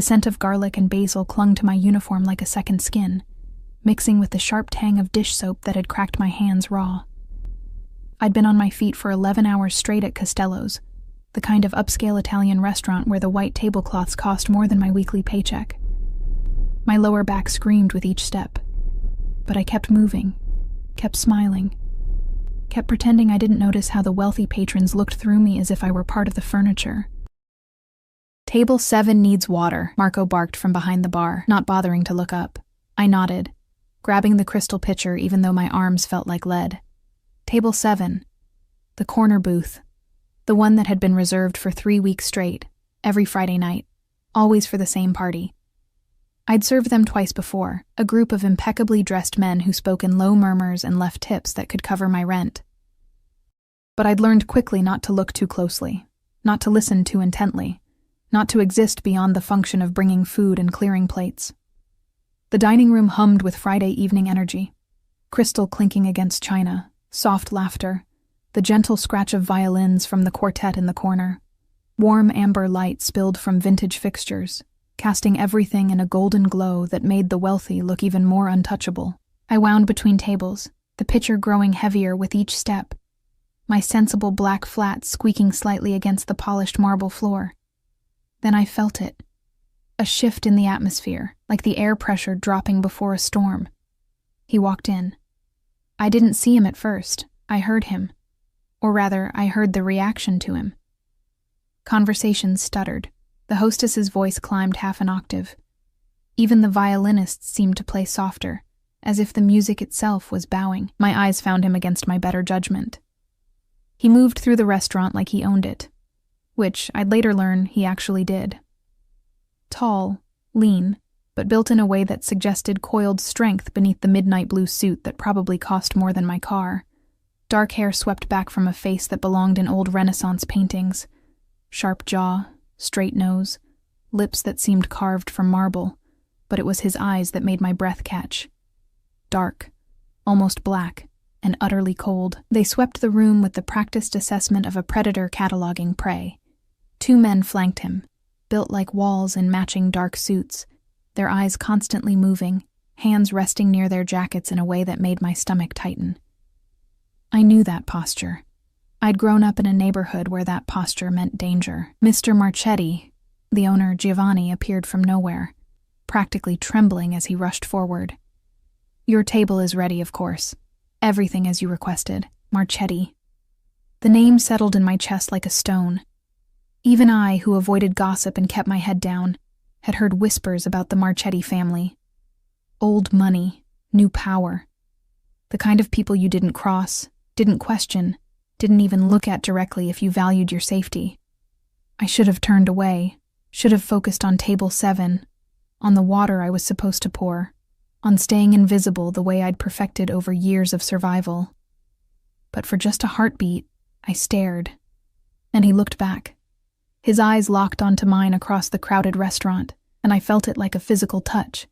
The scent of garlic and basil clung to my uniform like a second skin, mixing with the sharp tang of dish soap that had cracked my hands raw. I'd been on my feet for 11 hours straight at Costello's, the kind of upscale Italian restaurant where the white tablecloths cost more than my weekly paycheck. My lower back screamed with each step, but I kept moving, kept smiling, kept pretending I didn't notice how the wealthy patrons looked through me as if I were part of the furniture. "Table 7 needs water," Marco barked from behind the bar, not bothering to look up. I nodded, grabbing the crystal pitcher even though my arms felt like lead. Table 7. The corner booth. The one that had been reserved for 3 weeks straight, every Friday night, always for the same party. I'd served them twice before, a group of impeccably dressed men who spoke in low murmurs and left tips that could cover my rent. But I'd learned quickly not to look too closely, not to listen too intently, not to exist beyond the function of bringing food and clearing plates. The dining room hummed with Friday evening energy, crystal clinking against china, soft laughter, the gentle scratch of violins from the quartet in the corner, warm amber light spilled from vintage fixtures, casting everything in a golden glow that made the wealthy look even more untouchable. I wound between tables, the pitcher growing heavier with each step, my sensible black flat squeaking slightly against the polished marble floor. Then I felt it. A shift in the atmosphere, like the air pressure dropping before a storm. He walked in. I didn't see him at first. I heard him. Or rather, I heard the reaction to him. Conversation stuttered. The hostess's voice climbed half an octave. Even the violinists seemed to play softer, as if the music itself was bowing. My eyes found him against my better judgment. He moved through the restaurant like he owned it, which I'd later learn he actually did. Tall, lean, but built in a way that suggested coiled strength beneath the midnight blue suit that probably cost more than my car. Dark hair swept back from a face that belonged in old Renaissance paintings. Sharp jaw, straight nose, lips that seemed carved from marble, but it was his eyes that made my breath catch. Dark, almost black, and utterly cold. They swept the room with the practiced assessment of a predator cataloging prey. 2 men flanked him, built like walls in matching dark suits, their eyes constantly moving, hands resting near their jackets in a way that made my stomach tighten. I knew that posture. I'd grown up in a neighborhood where that posture meant danger. Mr. Marchetti, the owner Giovanni, appeared from nowhere, practically trembling as he rushed forward. "Your table is ready, of course. Everything as you requested, Marchetti." The name settled in my chest like a stone. Even I, who avoided gossip and kept my head down, had heard whispers about the Marchetti family. Old money, new power. The kind of people you didn't cross, didn't question, didn't even look at directly if you valued your safety. I should have turned away, should have focused on table 7, on the water I was supposed to pour, on staying invisible the way I'd perfected over years of survival. But for just a heartbeat, I stared, and he looked back. His eyes locked onto mine across the crowded restaurant, and I felt it like a physical touch.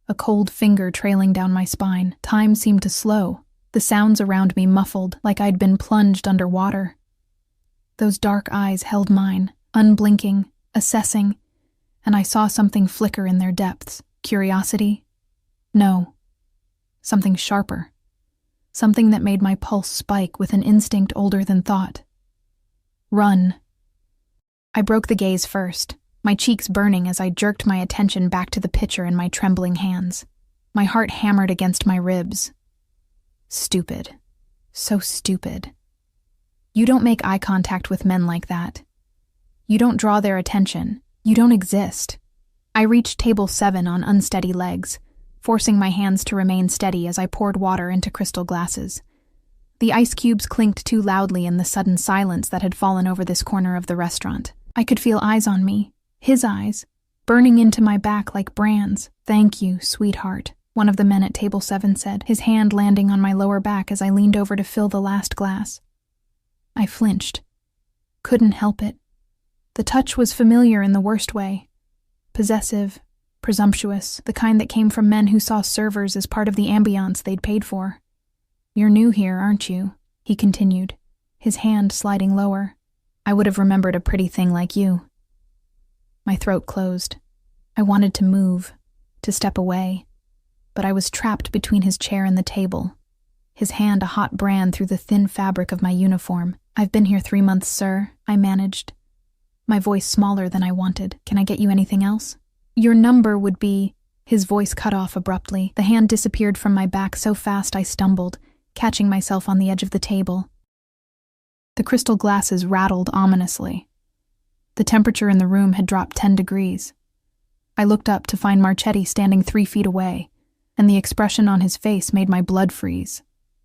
A cold finger trailing down my spine. Time seemed to slow, the sounds around me muffled, like I'd been plunged under water. Those dark eyes held mine, unblinking, assessing, and I saw something flicker in their depths. Curiosity? No. Something sharper. Something that made my pulse spike with an instinct older than thought. Run. I broke the gaze first, my cheeks burning as I jerked my attention back to the pitcher in my trembling hands. My heart hammered against my ribs. Stupid. So stupid. You don't make eye contact with men like that. You don't draw their attention. You don't exist. I reached table 7 on unsteady legs, forcing my hands to remain steady as I poured water into crystal glasses. The ice cubes clinked too loudly in the sudden silence that had fallen over this corner of the restaurant. I could feel eyes on me, his eyes, burning into my back like brands. "Thank you, sweetheart," one of the men at table 7 said, his hand landing on my lower back as I leaned over to fill the last glass. I flinched. Couldn't help it. The touch was familiar in the worst way. Possessive, presumptuous, the kind that came from men who saw servers as part of the ambiance they'd paid for. "You're new here, aren't you?" he continued, his hand sliding lower. "I would have remembered a pretty thing like you." My throat closed. I wanted to move, to step away, but I was trapped between his chair and the table, his hand a hot brand through the thin fabric of my uniform. "I've been here 3 months, sir," I managed, my voice smaller than I wanted. "Can I get you anything else?" "Your number would be—" His voice cut off abruptly. The hand disappeared from my back so fast I stumbled, catching myself on the edge of the table. The crystal glasses rattled ominously. The temperature in the room had dropped 10 degrees. I looked up to find Marchetti standing 3 feet away, and the expression on his face made my blood freeze.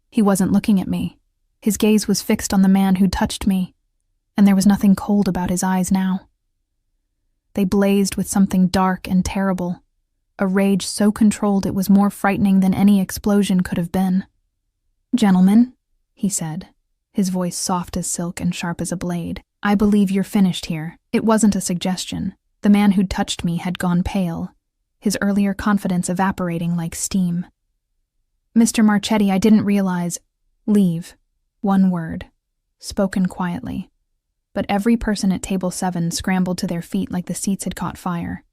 He wasn't looking at me. His gaze was fixed on the man who'd touched me, and there was nothing cold about his eyes now. They blazed with something dark and terrible, a rage so controlled it was more frightening than any explosion could have been. "Gentlemen," he said, his voice soft as silk and sharp as a blade, "I believe you're finished here." It wasn't a suggestion. The man who'd touched me had gone pale, his earlier confidence evaporating like steam. "Mr. Marchetti, I didn't realize—" "Leave." One word, spoken quietly. But every person at table 7 scrambled to their feet like the seats had caught fire.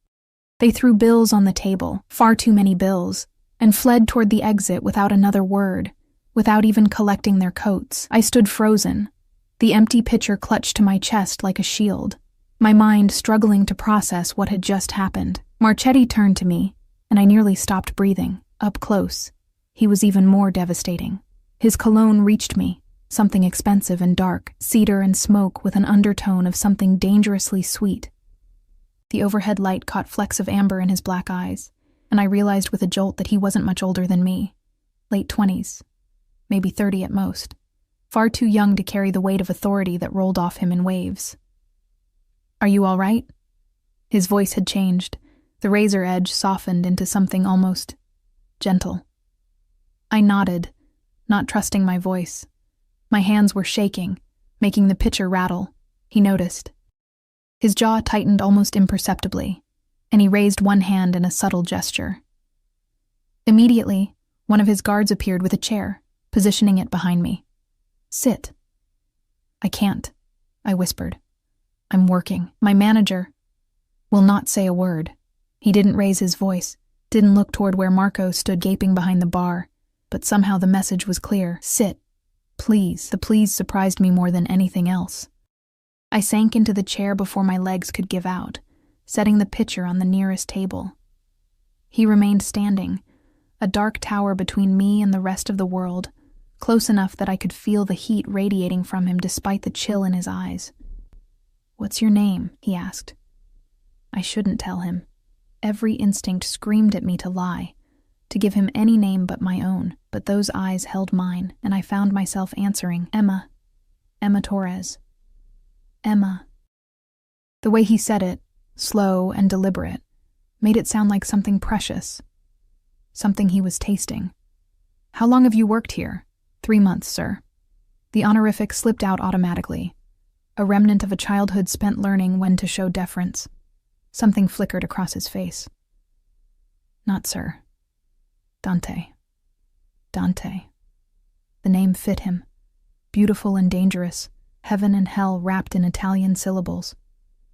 They threw bills on the table, far too many bills, and fled toward the exit without another word, without even collecting their coats. I stood frozen, the empty pitcher clutched to my chest like a shield, my mind struggling to process what had just happened. Marchetti turned to me, and I nearly stopped breathing. Up close, he was even more devastating. His cologne reached me, something expensive and dark, cedar and smoke with an undertone of something dangerously sweet. The overhead light caught flecks of amber in his black eyes, and I realized with a jolt that he wasn't much older than me. Late 20s, maybe 30 at most. Far too young to carry the weight of authority that rolled off him in waves. "Are you all right?" His voice had changed. The razor edge softened into something almost gentle. I nodded, not trusting my voice. My hands were shaking, making the pitcher rattle. He noticed. His jaw tightened almost imperceptibly, and he raised one hand in a subtle gesture. Immediately, one of his guards appeared with a chair, positioning it behind me. "Sit." "I can't," I whispered. "I'm working. My manager will not say a word." He didn't raise his voice, didn't look toward where Marco stood gaping behind the bar, but somehow the message was clear. "Sit. Please." The please surprised me more than anything else. I sank into the chair before my legs could give out, setting the pitcher on the nearest table. He remained standing, a dark tower between me and the rest of the world, close enough that I could feel the heat radiating from him despite the chill in his eyes. "What's your name?" he asked. I shouldn't tell him. Every instinct screamed at me to lie, to give him any name but my own, but those eyes held mine, and I found myself answering, "Emma. Emma Torres. Emma." The way he said it, slow and deliberate, made it sound like something precious, something he was tasting. "How long have you worked here?" 3 months, sir." The honorific slipped out automatically, a remnant of a childhood spent learning when to show deference. Something flickered across his face. "Not sir. Dante." Dante. The name fit him. Beautiful and dangerous, heaven and hell wrapped in Italian syllables.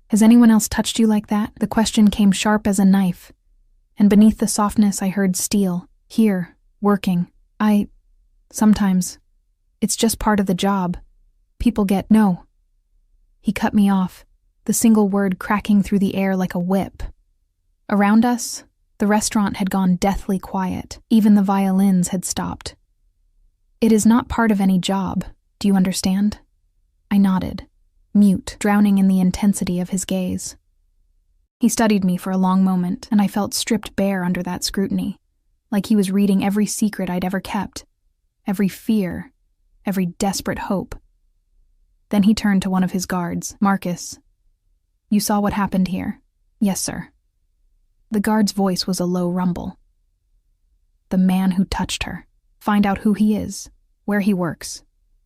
"Has anyone else touched you like that?" The question came sharp as a knife, and beneath the softness I heard steel. "Here, working. Sometimes. It's just part of the job. People get—" "No." He cut me off, the single word cracking through the air like a whip. Around us, the restaurant had gone deathly quiet. Even the violins had stopped. "It is not part of any job. Do you understand?" I nodded, mute, drowning in the intensity of his gaze. He studied me for a long moment, and I felt stripped bare under that scrutiny, like he was reading every secret I'd ever kept, every fear, every desperate hope. Then he turned to one of his guards. "Marcus, you saw what happened here?" "Yes, sir." The guard's voice was a low rumble. "The man who touched her. Find out who he is, where he works,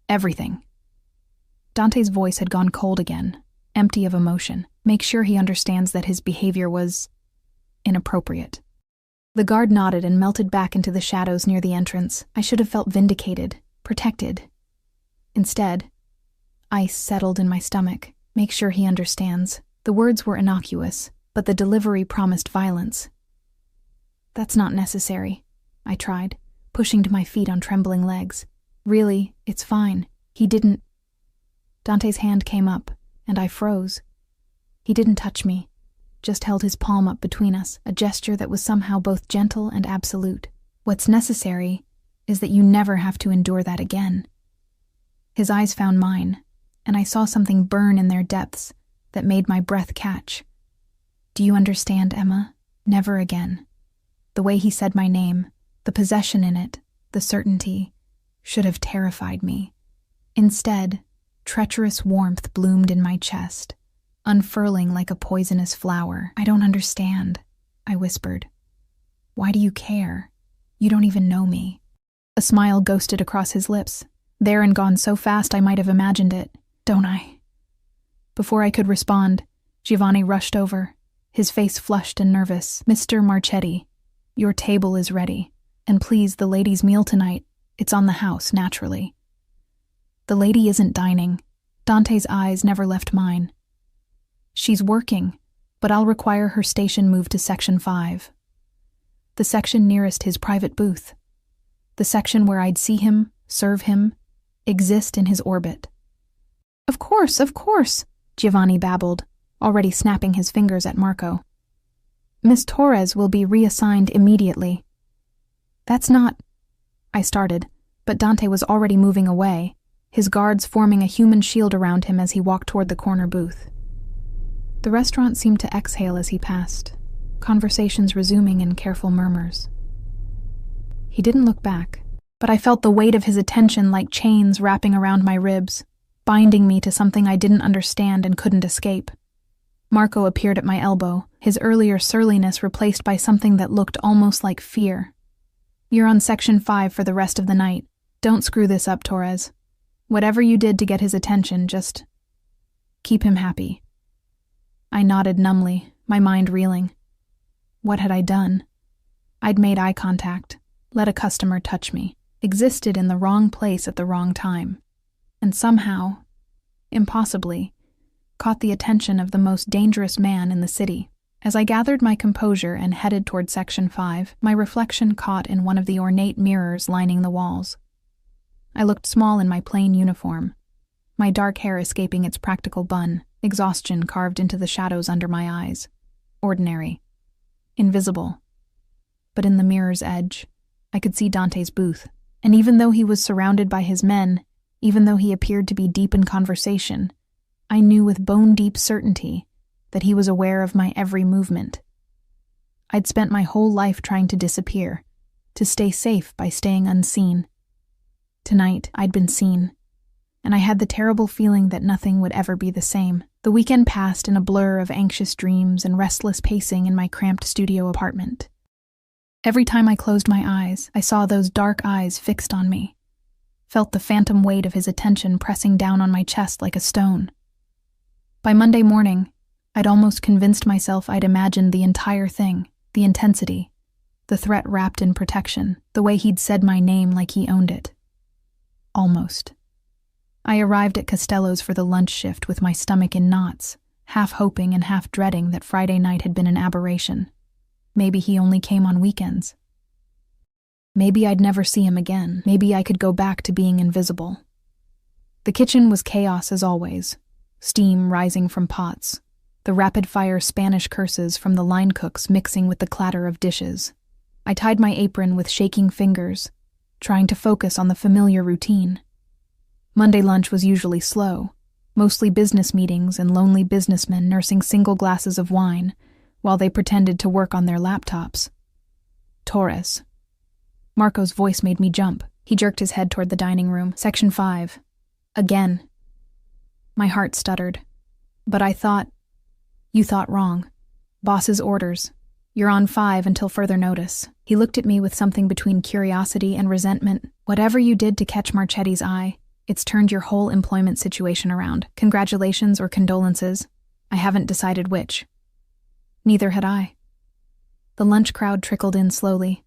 everything." Dante's voice had gone cold again, empty of emotion. "Make sure he understands that his behavior was inappropriate." The guard nodded and melted back into the shadows near the entrance. I should have felt vindicated, protected. Instead, ice settled in my stomach. "Make sure he understands." The words were innocuous, but the delivery promised violence. "That's not necessary," I tried, pushing to my feet on trembling legs. "Really, it's fine. He didn't—" Dante's hand came up, and I froze. He didn't touch me, just held his palm up between us, a gesture that was somehow both gentle and absolute. "What's necessary is that you never have to endure that again." His eyes found mine, and I saw something burn in their depths that made my breath catch. "Do you understand, Emma? Never again." The way he said my name, the possession in it, the certainty, should have terrified me. Instead, treacherous warmth bloomed in my chest, unfurling like a poisonous flower. "I don't understand," I whispered. "Why do you care? You don't even know me." A smile ghosted across his lips, there and gone so fast I might have imagined it. "Don't I?" Before I could respond, Giovanni rushed over, his face flushed and nervous. "Mr. Marchetti, your table is ready, and please, the lady's meal tonight, it's on the house, naturally." "The lady isn't dining." Dante's eyes never left mine. "She's working, but I'll require her station moved to Section 5. The section nearest his private booth. The section where I'd see him, serve him, exist in his orbit." Of course," Giovanni babbled, already snapping his fingers at Marco. "Miss Torres will be reassigned immediately." "That's not—" I started, but Dante was already moving away, his guards forming a human shield around him as he walked toward the corner booth. The restaurant seemed to exhale as he passed, conversations resuming in careful murmurs. He didn't look back, but I felt the weight of his attention like chains wrapping around my ribs, binding me to something I didn't understand and couldn't escape. Marco appeared at my elbow, his earlier surliness replaced by something that looked almost like fear. "You're on Section 5 for the rest of the night. Don't screw this up, Torres. Whatever you did to get his attention, just keep him happy." I nodded numbly, my mind reeling. What had I done? I'd made eye contact, let a customer touch me, existed in the wrong place at the wrong time, and somehow, impossibly, caught the attention of the most dangerous man in the city. As I gathered my composure and headed toward Section 5, my reflection caught in one of the ornate mirrors lining the walls. I looked small in my plain uniform, my dark hair escaping its practical bun, exhaustion carved into the shadows under my eyes. Ordinary. Invisible. But in the mirror's edge, I could see Dante's booth, and even though he was surrounded by his men, even though he appeared to be deep in conversation, I knew with bone-deep certainty that he was aware of my every movement. I'd spent my whole life trying to disappear, to stay safe by staying unseen. Tonight, I'd been seen, and I had the terrible feeling that nothing would ever be the same. The weekend passed in a blur of anxious dreams and restless pacing in my cramped studio apartment. Every time I closed my eyes, I saw those dark eyes fixed on me, felt the phantom weight of his attention pressing down on my chest like a stone. By Monday morning, I'd almost convinced myself I'd imagined the entire thing, the intensity, the threat wrapped in protection, the way he'd said my name like he owned it. Almost. I arrived at Costello's for the lunch shift with my stomach in knots, half hoping and half dreading that Friday night had been an aberration. Maybe he only came on weekends. Maybe I'd never see him again. Maybe I could go back to being invisible. The kitchen was chaos as always, steam rising from pots, the rapid-fire Spanish curses from the line cooks mixing with the clatter of dishes. I tied my apron with shaking fingers, trying to focus on the familiar routine. Monday lunch was usually slow, mostly business meetings and lonely businessmen nursing single glasses of wine while they pretended to work on their laptops. Torres. Marco's voice made me jump. He jerked his head toward the dining room. Section 5. Again. My heart stuttered. But I thought, "You thought wrong. Boss's orders. You're on 5 until further notice." He looked at me with something between curiosity and resentment. "Whatever you did to catch Marchetti's eye, it's turned your whole employment situation around. Congratulations or condolences. I haven't decided which." Neither had I. The lunch crowd trickled in slowly.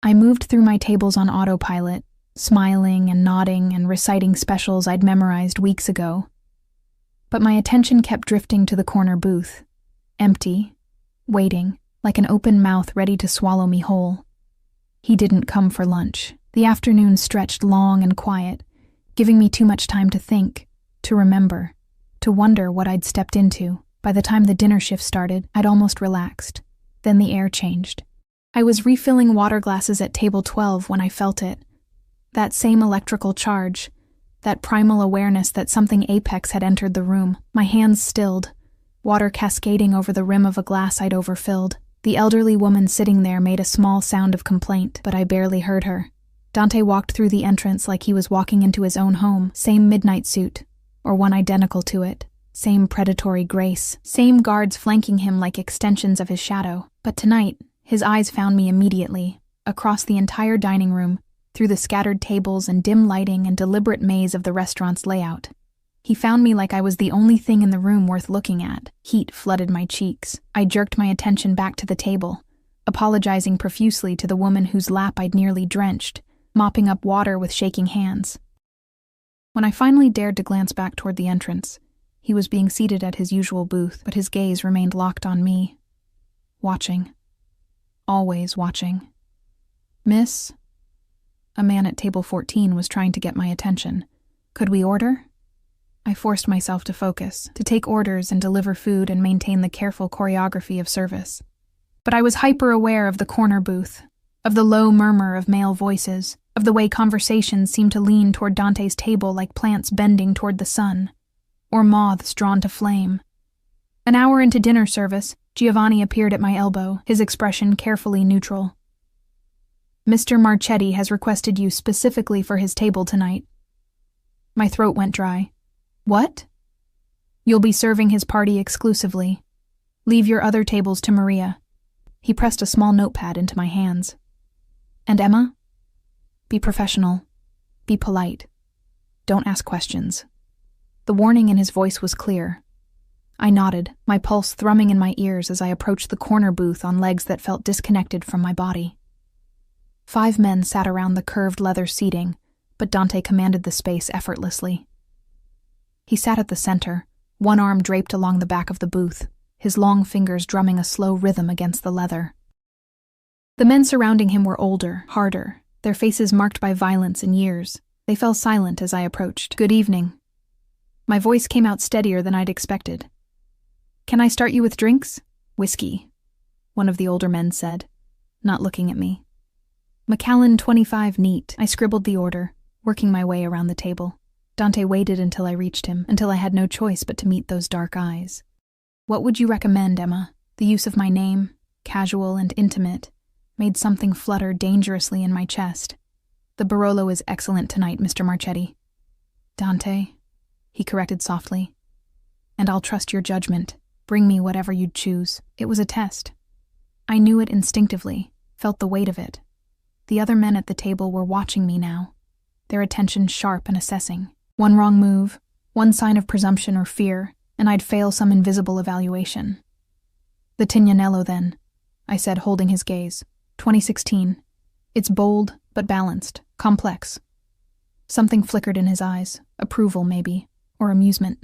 I moved through my tables on autopilot, smiling and nodding and reciting specials I'd memorized weeks ago. But my attention kept drifting to the corner booth, empty, waiting, like an open mouth ready to swallow me whole. He didn't come for lunch. The afternoon stretched long and quiet, giving me too much time to think, to remember, to wonder what I'd stepped into. By the time the dinner shift started, I'd almost relaxed. Then the air changed. I was refilling water glasses at table 12 when I felt it. That same electrical charge, that primal awareness that something apex had entered the room. My hands stilled, water cascading over the rim of a glass I'd overfilled. The elderly woman sitting there made a small sound of complaint, but I barely heard her. Dante walked through the entrance like he was walking into his own home, same midnight suit, or one identical to it, same predatory grace, same guards flanking him like extensions of his shadow. But tonight, his eyes found me immediately, across the entire dining room, through the scattered tables and dim lighting and deliberate maze of the restaurant's layout. He found me like I was the only thing in the room worth looking at. Heat flooded my cheeks. I jerked my attention back to the table, apologizing profusely to the woman whose lap I'd nearly drenched, mopping up water with shaking hands. When I finally dared to glance back toward the entrance, he was being seated at his usual booth, but his gaze remained locked on me. Watching. Always watching. "Miss?" A man at table 14 was trying to get my attention. "Could we order?" I forced myself to focus, to take orders and deliver food and maintain the careful choreography of service. But I was hyper-aware of the corner booth, of the low murmur of male voices, of the way conversations seemed to lean toward Dante's table like plants bending toward the sun, or moths drawn to flame. An hour into dinner service, Giovanni appeared at my elbow, his expression carefully neutral. "Mr. Marchetti has requested you specifically for his table tonight." My throat went dry. "What?" "You'll be serving his party exclusively. Leave your other tables to Maria." He pressed a small notepad into my hands. "And Emma? Be professional. Be polite. Don't ask questions." The warning in his voice was clear. I nodded, my pulse thrumming in my ears as I approached the corner booth on legs that felt disconnected from my body. 5 men sat around the curved leather seating, but Dante commanded the space effortlessly. He sat at the center, one arm draped along the back of the booth, his long fingers drumming a slow rhythm against the leather. The men surrounding him were older, harder, their faces marked by violence and years. They fell silent as I approached. "Good evening." My voice came out steadier than I'd expected. "Can I start you with drinks?" "Whiskey," one of the older men said, not looking at me. "Macallan 25 neat." I scribbled the order, working my way around the table. Dante waited until I reached him, until I had no choice but to meet those dark eyes. "What would you recommend, Emma?" The use of my name, casual and intimate, made something flutter dangerously in my chest. "The Barolo is excellent tonight, Mr. Marchetti." "Dante," he corrected softly. "And I'll trust your judgment. Bring me whatever you'd choose." It was a test. I knew it instinctively, felt the weight of it. The other men at the table were watching me now, their attention sharp and assessing. One wrong move, one sign of presumption or fear, and I'd fail some invisible evaluation. "The Tignanello, then," I said, holding his gaze. 2016. It's bold, but balanced, complex. Something flickered in his eyes, approval maybe, or amusement.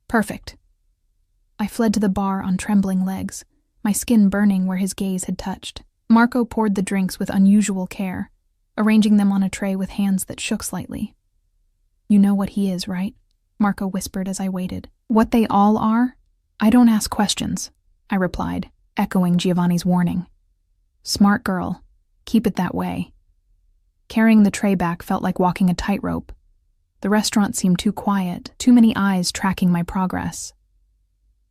"Perfect." I fled to the bar on trembling legs, my skin burning where his gaze had touched. Marco poured the drinks with unusual care, arranging them on a tray with hands that shook slightly. "You know what he is, right?" Marco whispered as I waited. "What they all are? I don't ask questions," I replied, echoing Giovanni's warning. "Smart girl. Keep it that way." Carrying the tray back felt like walking a tightrope. The restaurant seemed too quiet, too many eyes tracking my progress.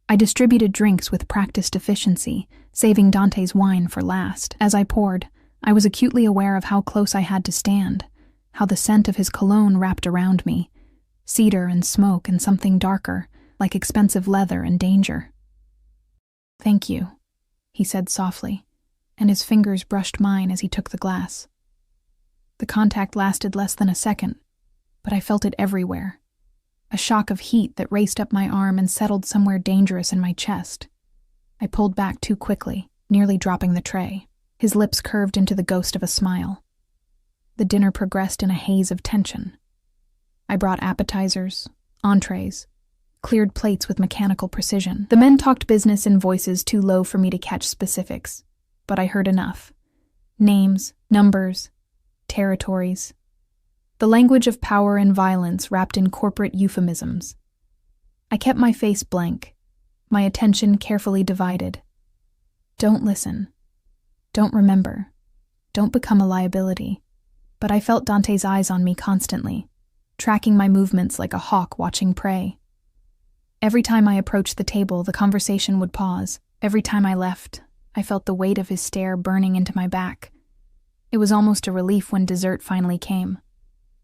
I distributed drinks with practiced efficiency, saving Dante's wine for last. As I poured, I was acutely aware of how close I had to stand, how the scent of his cologne wrapped around me, cedar and smoke and something darker, like expensive leather and danger. "Thank you," he said softly, and his fingers brushed mine as he took the glass. The contact lasted less than a second, but I felt it everywhere. A shock of heat that raced up my arm and settled somewhere dangerous in my chest. I pulled back too quickly, nearly dropping the tray. His lips curved into the ghost of a smile. The dinner progressed in a haze of tension. I brought appetizers, entrees, cleared plates with mechanical precision. The men talked business in voices too low for me to catch specifics, but I heard enough. Names, numbers, territories. The language of power and violence wrapped in corporate euphemisms. I kept my face blank, my attention carefully divided. Don't listen. Don't remember. Don't become a liability. But I felt Dante's eyes on me constantly, tracking my movements like a hawk watching prey. Every time I approached the table, the conversation would pause. Every time I left, I felt the weight of his stare burning into my back. It was almost a relief when dessert finally came.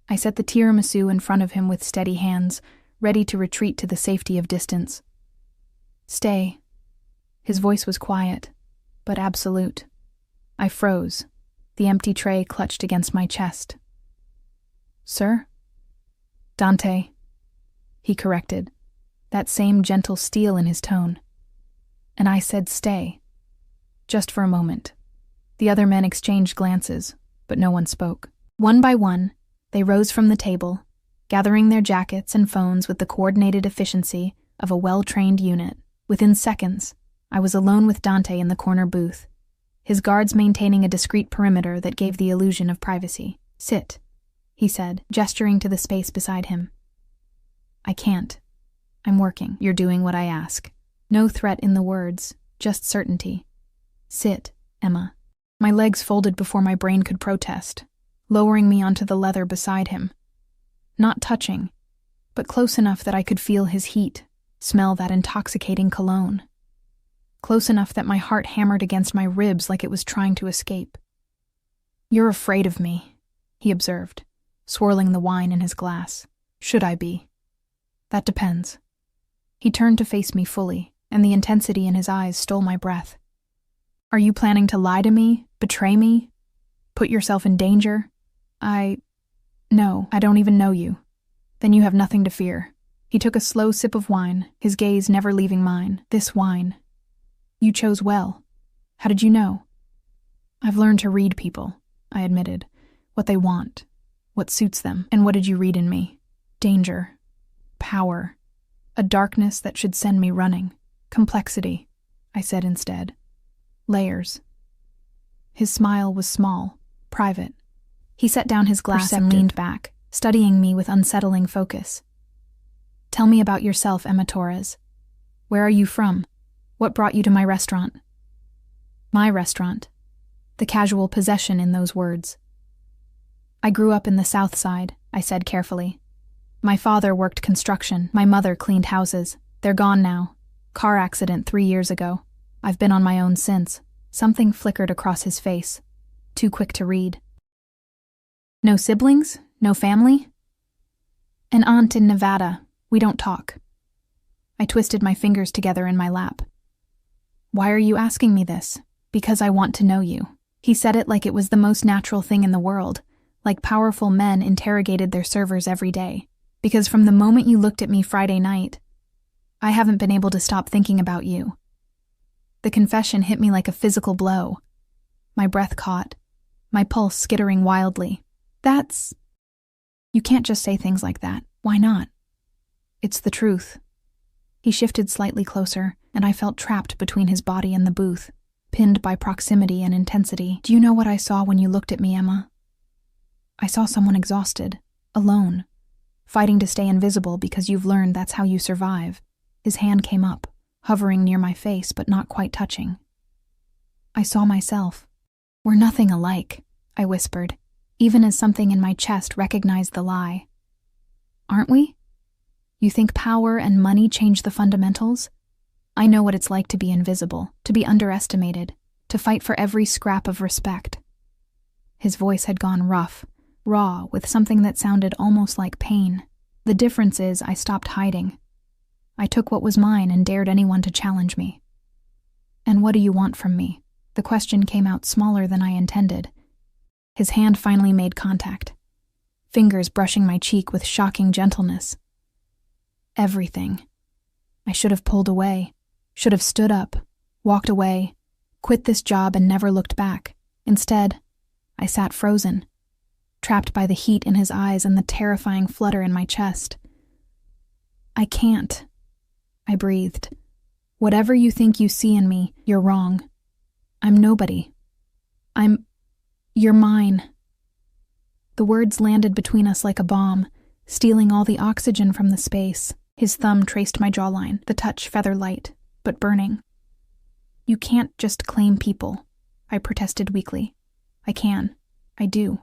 I set the tiramisu in front of him with steady hands, ready to retreat to the safety of distance. Stay. His voice was quiet, but absolute. I froze, the empty tray clutched against my chest. Sir? Dante, he corrected, that same gentle steel in his tone. And I said stay. Just for a moment. The other men exchanged glances, but no one spoke. One by one, they rose from the table, gathering their jackets and phones with the coordinated efficiency of a well-trained unit. Within seconds, I was alone with Dante in the corner booth, his guards maintaining a discreet perimeter that gave the illusion of privacy. Sit, he said, gesturing to the space beside him. I can't. I'm working. You're doing what I ask. No threat in the words, just certainty. Sit, Emma. My legs folded before my brain could protest, lowering me onto the leather beside him. Not touching, but close enough that I could feel his heat, smell that intoxicating cologne. Close enough that my heart hammered against my ribs like it was trying to escape. You're afraid of me, he observed, swirling the wine in his glass. Should I be? That depends. He turned to face me fully, and the intensity in his eyes stole my breath. Are you planning to lie to me, betray me, put yourself in danger? No, I don't even know you. Then you have nothing to fear. He took a slow sip of wine, his gaze never leaving mine. This wine. You chose well. How did you know? I've learned to read people, I admitted. What they want, what suits them. And what did you read in me? Danger. Power. A darkness that should send me running. Complexity, I said instead. Layers. His smile was small, private. He set down his glass and leaned back, studying me with unsettling focus. Tell me about yourself, Emma Torres. Where are you from? What brought you to my restaurant? My restaurant. The casual possession in those words. I grew up in the South Side, I said carefully. My father worked construction, my mother cleaned houses. They're gone now. Car accident 3 years ago. I've been on my own since. Something flickered across his face. Too quick to read. No siblings? No family? An aunt in Nevada. We don't talk. I twisted my fingers together in my lap. Why are you asking me this? Because I want to know you. He said it like it was the most natural thing in the world, like powerful men interrogated their servers every day. Because from the moment you looked at me Friday night, I haven't been able to stop thinking about you. The confession hit me like a physical blow. My breath caught, my pulse skittering wildly. You can't just say things like that. Why not? It's the truth. He shifted slightly closer, and I felt trapped between his body and the booth, pinned by proximity and intensity. Do you know what I saw when you looked at me, Emma? I saw someone exhausted, alone, fighting to stay invisible because you've learned that's how you survive. His hand came up, hovering near my face but not quite touching. I saw myself. We're nothing alike, I whispered, even as something in my chest recognized the lie. Aren't we? You think power and money change the fundamentals? I know what it's like to be invisible, to be underestimated, to fight for every scrap of respect. His voice had gone rough, raw, with something that sounded almost like pain. The difference is I stopped hiding. I took what was mine and dared anyone to challenge me. And what do you want from me? The question came out smaller than I intended. His hand finally made contact, fingers brushing my cheek with shocking gentleness. Everything. I should have pulled away, should have stood up, walked away, quit this job and never looked back. Instead, I sat frozen, trapped by the heat in his eyes and the terrifying flutter in my chest. I can't, I breathed. Whatever you think you see in me, you're wrong. I'm nobody. You're mine. The words landed between us like a bomb, stealing all the oxygen from the space. His thumb traced my jawline, the touch feather light, but burning. You can't just claim people, I protested weakly. I can. I do.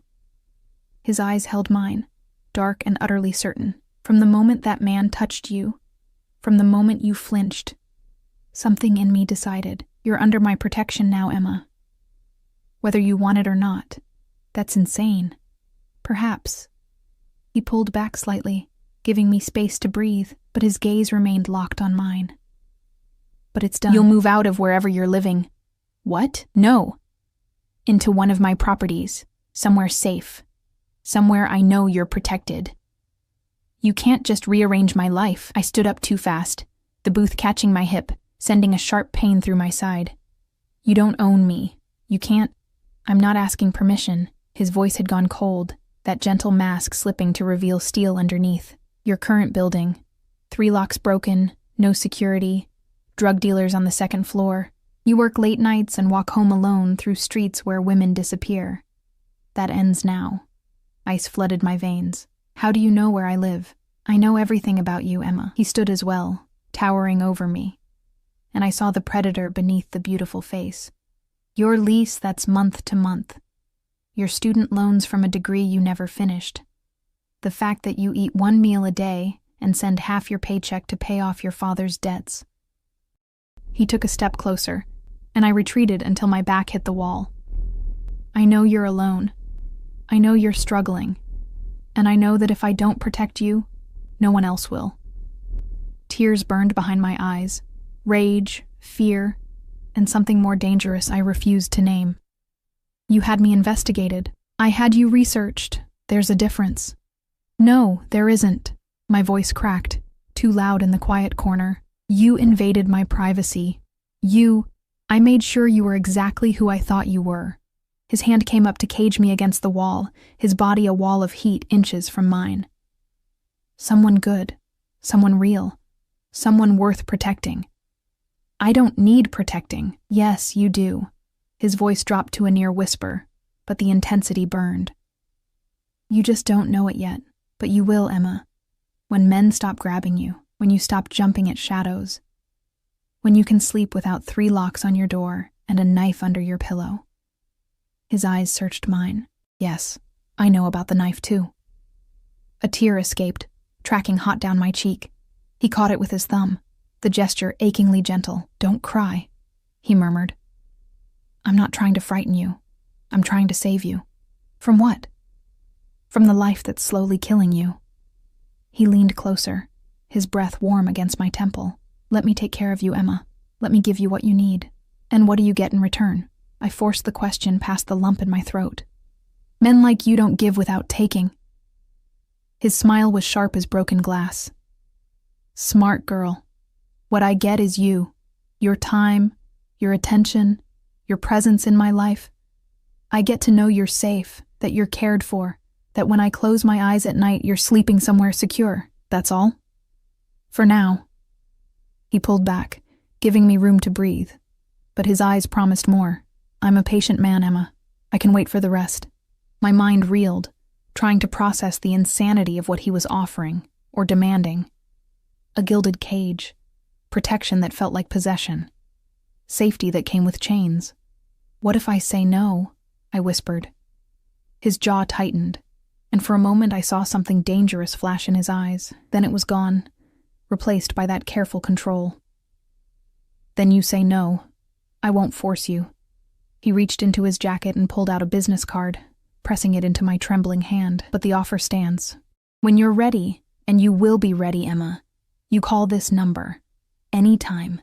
His eyes held mine, dark and utterly certain. From the moment that man touched you, from the moment you flinched, something in me decided, you're under my protection now, Emma. Whether you want it or not. That's insane. Perhaps. He pulled back slightly, giving me space to breathe, but his gaze remained locked on mine. But it's done. You'll move out of wherever you're living. What? No. Into one of my properties, somewhere safe, somewhere I know you're protected. You can't just rearrange my life. I stood up too fast, the booth catching my hip, sending a sharp pain through my side. You don't own me. You can't. I'm not asking permission. His voice had gone cold, that gentle mask slipping to reveal steel underneath. Your current building. 3 locks broken, no security, drug dealers on the 2nd floor. You work late nights and walk home alone through streets where women disappear. That ends now. Ice flooded my veins. How do you know where I live? I know everything about you, Emma. He stood as well, towering over me, and I saw the predator beneath the beautiful face. Your lease that's month to month. Your student loans from a degree you never finished. The fact that you eat 1 meal a day and send half your paycheck to pay off your father's debts. He took a step closer, and I retreated until my back hit the wall. I know you're alone. I know you're struggling. And I know that if I don't protect you, no one else will. Tears burned behind my eyes. Rage, fear, and something more dangerous I refused to name. You had me investigated. I had you researched. There's a difference. No, there isn't. My voice cracked, too loud in the quiet corner. You invaded my privacy. I made sure you were exactly who I thought you were. His hand came up to cage me against the wall, his body a wall of heat inches from mine. Someone good, someone real, someone worth protecting. I don't need protecting. Yes, you do. His voice dropped to a near whisper, but the intensity burned. You just don't know it yet, but you will, Emma. When men stop grabbing you, when you stop jumping at shadows, when you can sleep without 3 locks on your door and a knife under your pillow. His eyes searched mine. Yes, I know about the knife too. A tear escaped, tracking hot down my cheek. He caught it with his thumb, the gesture achingly gentle. Don't cry, he murmured. I'm not trying to frighten you. I'm trying to save you. From what? From the life that's slowly killing you. He leaned closer, his breath warm against my temple. Let me take care of you, Emma. Let me give you what you need. And what do you get in return? I forced the question past the lump in my throat. Men like you don't give without taking. His smile was sharp as broken glass. Smart girl. What I get is you. Your time, your attention, your presence in my life. I get to know you're safe, that you're cared for, that when I close my eyes at night you're sleeping somewhere secure. That's all? For now. He pulled back, giving me room to breathe. But his eyes promised more. I'm a patient man, Emma. I can wait for the rest. My mind reeled, trying to process the insanity of what he was offering, or demanding. A gilded cage, protection that felt like possession, safety that came with chains. What if I say no? I whispered. His jaw tightened, and for a moment I saw something dangerous flash in his eyes. Then it was gone, replaced by that careful control. Then you say no. I won't force you. He reached into his jacket and pulled out a business card, pressing it into my trembling hand. But the offer stands. When you're ready, and you will be ready, Emma, you call this number. Anytime.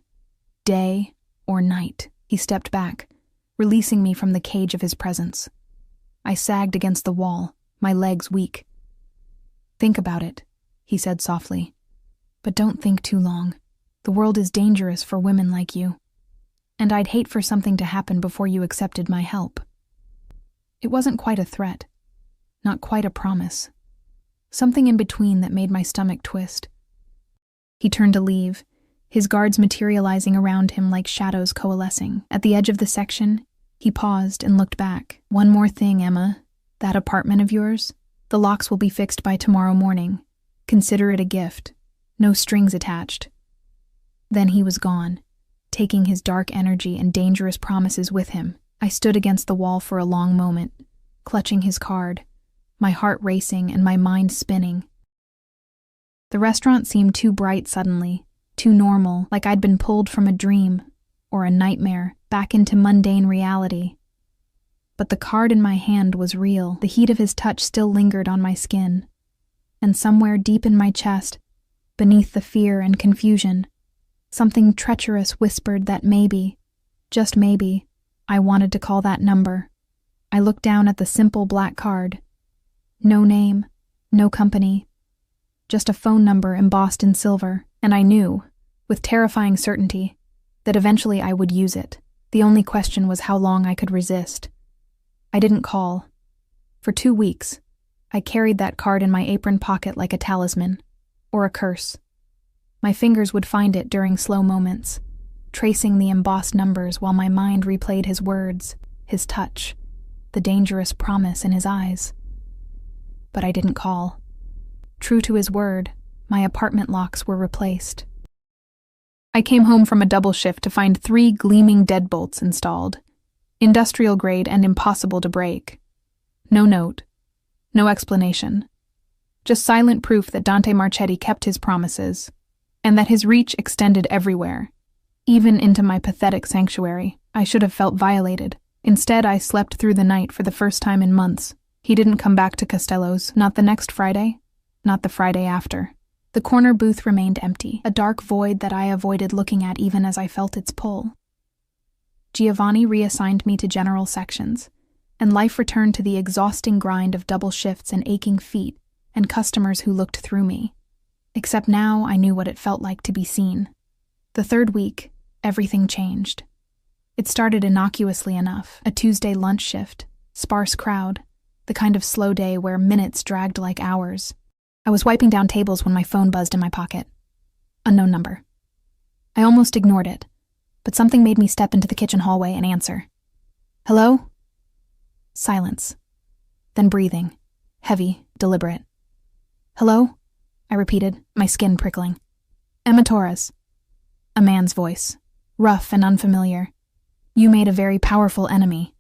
Day or night. He stepped back, releasing me from the cage of his presence. I sagged against the wall, my legs weak. Think about it, he said softly. But don't think too long. The world is dangerous for women like you. And I'd hate for something to happen before you accepted my help. It wasn't quite a threat, not quite a promise. Something in between that made my stomach twist. He turned to leave, his guards materializing around him like shadows coalescing. At the edge of the section, he paused and looked back. "One more thing, Emma. That apartment of yours? The locks will be fixed by tomorrow morning. Consider it a gift. No strings attached." Then he was gone, taking his dark energy and dangerous promises with him. I stood against the wall for a long moment, clutching his card, my heart racing and my mind spinning. The restaurant seemed too bright suddenly, too normal, like I'd been pulled from a dream or a nightmare back into mundane reality. But the card in my hand was real. The heat of his touch still lingered on my skin. And somewhere deep in my chest, beneath the fear and confusion, something treacherous whispered that maybe, just maybe, I wanted to call that number. I looked down at the simple black card. No name, no company, just a phone number embossed in silver, and I knew, with terrifying certainty, that eventually I would use it. The only question was how long I could resist. I didn't call. For 2 weeks, I carried that card in my apron pocket like a talisman, or a curse. My fingers would find it during slow moments, tracing the embossed numbers while my mind replayed his words, his touch, the dangerous promise in his eyes. But I didn't call. True to his word, my apartment locks were replaced. I came home from a double shift to find 3 gleaming deadbolts installed, industrial grade and impossible to break. No note, no explanation. Just silent proof that Dante Marchetti kept his promises, and that his reach extended everywhere, even into my pathetic sanctuary. I should have felt violated. Instead, I slept through the night for the first time in months. He didn't come back to Costello's, not the next Friday, not the Friday after. The corner booth remained empty, a dark void that I avoided looking at even as I felt its pull. Giovanni reassigned me to general sections, and life returned to the exhausting grind of double shifts and aching feet and customers who looked through me. Except now I knew what it felt like to be seen. The 3rd week, everything changed. It started innocuously enough, a Tuesday lunch shift, sparse crowd, the kind of slow day where minutes dragged like hours. I was wiping down tables when my phone buzzed in my pocket. Unknown number. I almost ignored it, but something made me step into the kitchen hallway and answer. "Hello?" Silence. Then breathing. Heavy, deliberate. "Hello?" I repeated, my skin prickling. "Emma Torres." A man's voice, rough and unfamiliar. "You made a very powerful enemy."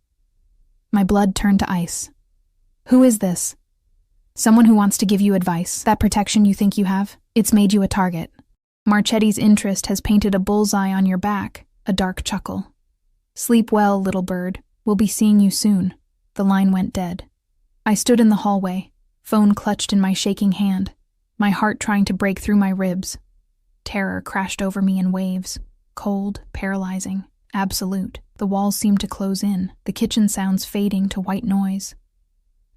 My blood turned to ice. "Who is this?" "Someone who wants to give you advice. That protection you think you have, it's made you a target. Marchetti's interest has painted a bullseye on your back," a dark chuckle. "Sleep well, little bird. We'll be seeing you soon." The line went dead. I stood in the hallway, phone clutched in my shaking hand, my heart trying to break through my ribs. Terror crashed over me in waves, cold, paralyzing, absolute. The walls seemed to close in, the kitchen sounds fading to white noise.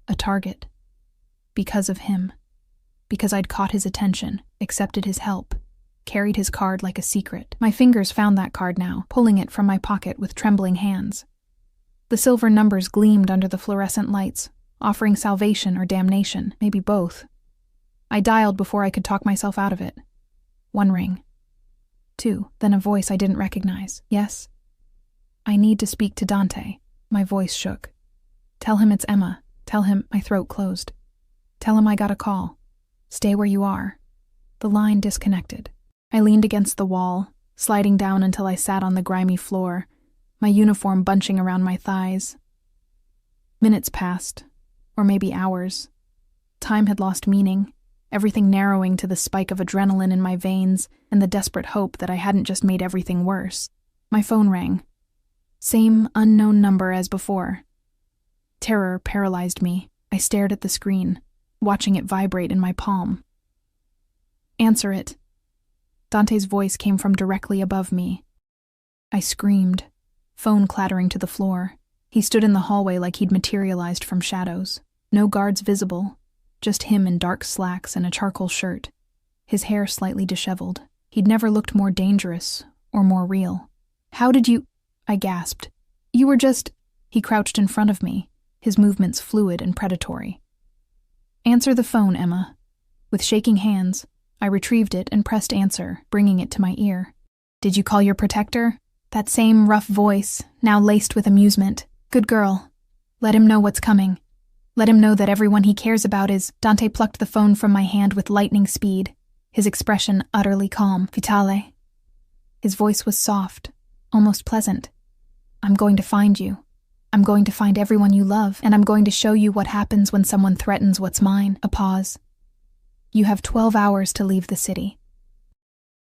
A target. Because of him. Because I'd caught his attention, accepted his help, carried his card like a secret. My fingers found that card now, pulling it from my pocket with trembling hands. The silver numbers gleamed under the fluorescent lights, offering salvation or damnation, maybe both. I dialed before I could talk myself out of it. 1 ring. 2, then a voice I didn't recognize. "Yes?" "I need to speak to Dante." My voice shook. "Tell him it's Emma. Tell him..." My throat closed. "Tell him I got a call. Stay where you are." The line disconnected. I leaned against the wall, sliding down until I sat on the grimy floor, my uniform bunching around my thighs. Minutes passed, or maybe hours. Time had lost meaning, everything narrowing to the spike of adrenaline in my veins and the desperate hope that I hadn't just made everything worse. My phone rang. Same unknown number as before. Terror paralyzed me. I stared at the screen, watching it vibrate in my palm. "Answer it." Dante's voice came from directly above me. I screamed, phone clattering to the floor. He stood in the hallway like he'd materialized from shadows. No guards visible, just him in dark slacks and a charcoal shirt, his hair slightly disheveled. He'd never looked more dangerous or more real. "How did you..." I gasped. "You were just..." He crouched in front of me, his movements fluid and predatory. "Answer the phone, Emma." With shaking hands, I retrieved it and pressed answer, bringing it to my ear. Did you call your protector? That same rough voice, now laced with amusement. Good girl. Let him know what's coming. Let him know that everyone he cares about is— Dante plucked the phone from my hand with lightning speed, his expression utterly calm. Vitale. His voice was soft, almost pleasant. I'm going to find you. I'm going to find everyone you love, and I'm going to show you what happens when someone threatens what's mine. A pause. You have 12 hours to leave the city.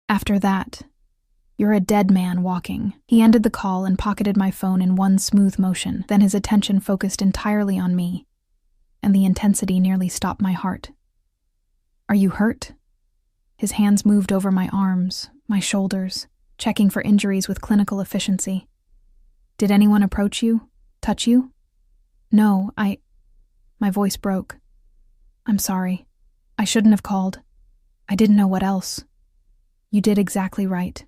After that, you're a dead man walking. He ended the call and pocketed my phone in one smooth motion. Then his attention focused entirely on me, and the intensity nearly stopped my heart. Are you hurt? His hands moved over my arms, my shoulders, checking for injuries with clinical efficiency. Did anyone approach you? Touch you? No, My voice broke. I'm sorry. I shouldn't have called. I didn't know what else. You did exactly right.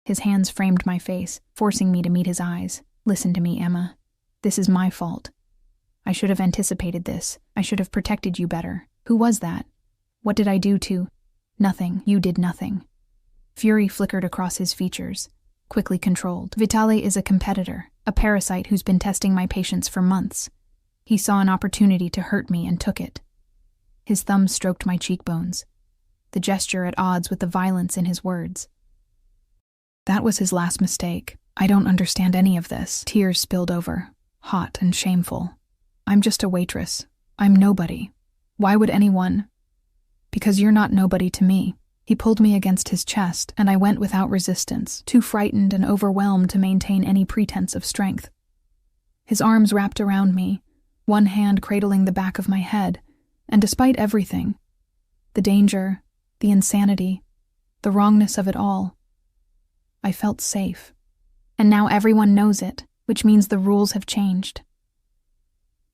His hands framed my face, forcing me to meet his eyes. Listen to me, Emma. This is my fault. I should have anticipated this. I should have protected you better. Who was that? What did I do to— Nothing. You did nothing. Fury flickered across his features, quickly controlled. Vitale is a competitor, a parasite who's been testing my patience for months. He saw an opportunity to hurt me and took it. His thumb stroked my cheekbones, the gesture at odds with the violence in his words. That was his last mistake. I don't understand any of this. Tears spilled over, hot and shameful. I'm just a waitress. I'm nobody. Why would anyone— Because you're not nobody to me. He pulled me against his chest, and I went without resistance, too frightened and overwhelmed to maintain any pretense of strength. His arms wrapped around me, one hand cradling the back of my head, and despite everything— the danger, the insanity, the wrongness of it all— I felt safe. And now everyone knows it, which means the rules have changed.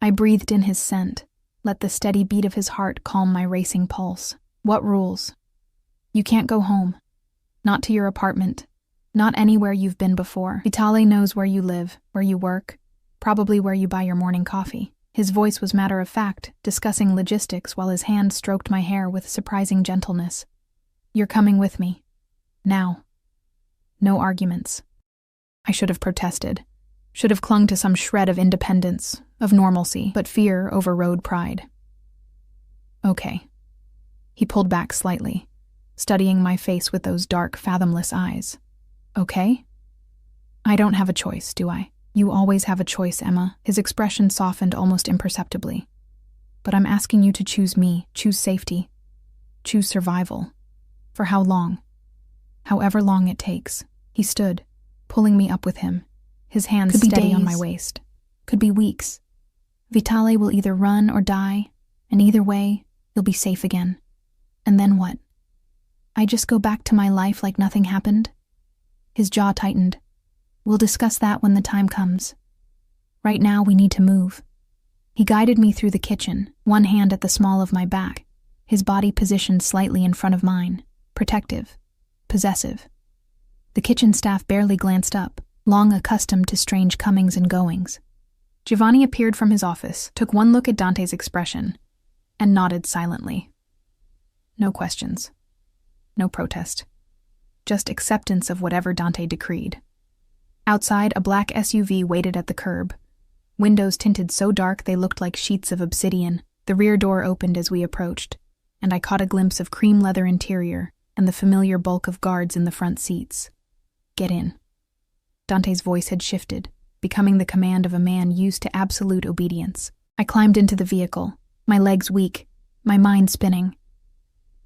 I breathed in his scent, let the steady beat of his heart calm my racing pulse. What rules? You can't go home. Not to your apartment. Not anywhere you've been before. Vitale knows where you live, where you work, probably where you buy your morning coffee. His voice was matter of fact, discussing logistics while his hand stroked my hair with surprising gentleness. You're coming with me. Now. No arguments. I should have protested. Should have clung to some shred of independence, of normalcy, but fear overrode pride. Okay. He pulled back slightly, studying my face with those dark, fathomless eyes. Okay? I don't have a choice, do I? You always have a choice, Emma. His expression softened almost imperceptibly. But I'm asking you to choose me, choose safety, choose survival. For how long? However long it takes. He stood, pulling me up with him, his hands steady on my waist. Could be weeks. Vitale will either run or die, and either way, you'll be safe again. And then what? I just go back to my life like nothing happened? His jaw tightened. We'll discuss that when the time comes. Right now, we need to move. He guided me through the kitchen, one hand at the small of my back, his body positioned slightly in front of mine, protective, possessive. The kitchen staff barely glanced up, long accustomed to strange comings and goings. Giovanni appeared from his office, took one look at Dante's expression, and nodded silently. No questions. No protest. Just acceptance of whatever Dante decreed. Outside, a black SUV waited at the curb. Windows tinted so dark they looked like sheets of obsidian. The rear door opened as we approached, and I caught a glimpse of cream leather interior and the familiar bulk of guards in the front seats. Get in. Dante's voice had shifted, becoming the command of a man used to absolute obedience. I climbed into the vehicle, my legs weak, my mind spinning.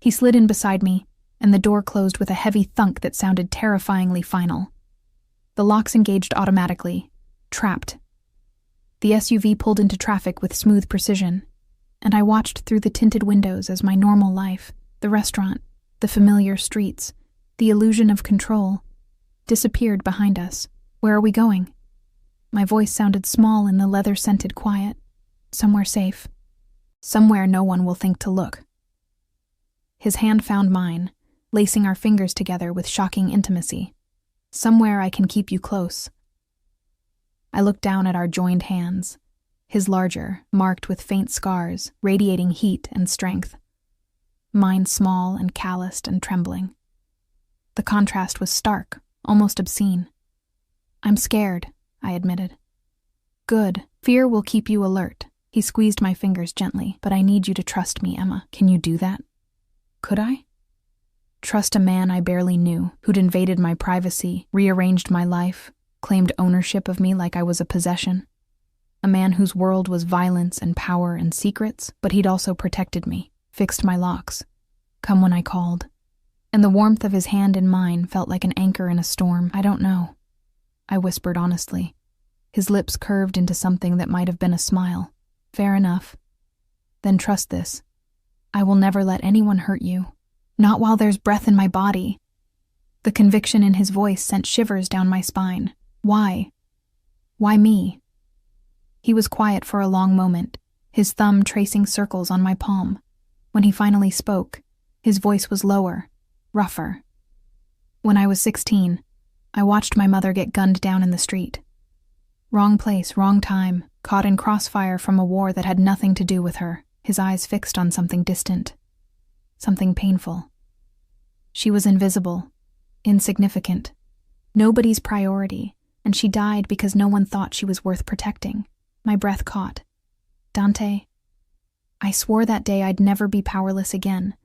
He slid in beside me, and the door closed with a heavy thunk that sounded terrifyingly final. The locks engaged automatically, trapped. The SUV pulled into traffic with smooth precision, and I watched through the tinted windows as my normal life, the restaurant, the familiar streets, the illusion of control, disappeared behind us. Where are we going? My voice sounded small in the leather-scented quiet. Somewhere safe. Somewhere no one will think to look. His hand found mine, lacing our fingers together with shocking intimacy. Somewhere I can keep you close. I looked down at our joined hands, his larger, marked with faint scars, radiating heat and strength. Mine small and calloused and trembling. The contrast was stark, almost obscene. "I'm scared," I admitted. "Good. Fear will keep you alert." He squeezed my fingers gently. "But I need you to trust me, Emma. Can you do that?" Could I? Trust a man I barely knew, who'd invaded my privacy, rearranged my life, claimed ownership of me like I was a possession. A man whose world was violence and power and secrets, but he'd also protected me, fixed my locks, come when I called. And the warmth of his hand in mine felt like an anchor in a storm. "I don't know," I whispered honestly. His lips curved into something that might have been a smile. "Fair enough. Then trust this. I will never let anyone hurt you. Not while there's breath in my body." The conviction in his voice sent shivers down my spine. Why? Why me? He was quiet for a long moment, his thumb tracing circles on my palm. When he finally spoke, his voice was lower, rougher. "When I was 16, I watched my mother get gunned down in the street. Wrong place, wrong time, caught in crossfire from a war that had nothing to do with her, his eyes fixed on something distant, something painful. She was invisible, insignificant, nobody's priority, and she died because no one thought she was worth protecting." My breath caught. "Dante, I swore that day I'd never be powerless again,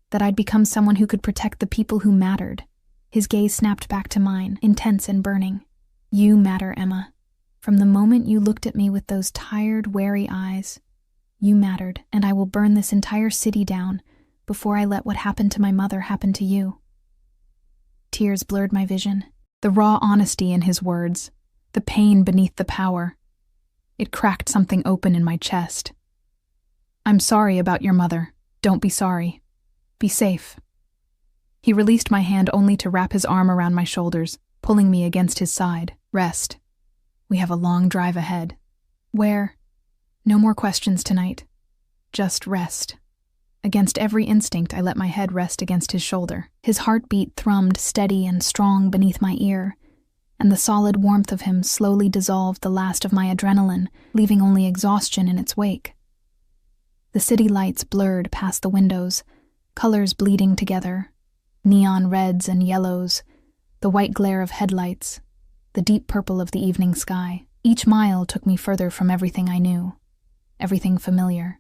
that I'd become someone who could protect the people who mattered." His gaze snapped back to mine, intense and burning. "You matter, Emma. From the moment you looked at me with those tired, wary eyes, you mattered, and I will burn this entire city down before I let what happened to my mother happen to you." Tears blurred my vision. The raw honesty in his words, the pain beneath the power. It cracked something open in my chest. "I'm sorry about your mother. Don't be sorry. Be safe." He released my hand only to wrap his arm around my shoulders, pulling me against his side. "Rest. We have a long drive ahead." "Where?" "No more questions tonight. Just rest." Against every instinct, I let my head rest against his shoulder. His heartbeat thrummed steady and strong beneath my ear, and the solid warmth of him slowly dissolved the last of my adrenaline, leaving only exhaustion in its wake. The city lights blurred past the windows, colors bleeding together, neon reds and yellows, the white glare of headlights, the deep purple of the evening sky. Each mile took me further from everything I knew, everything familiar.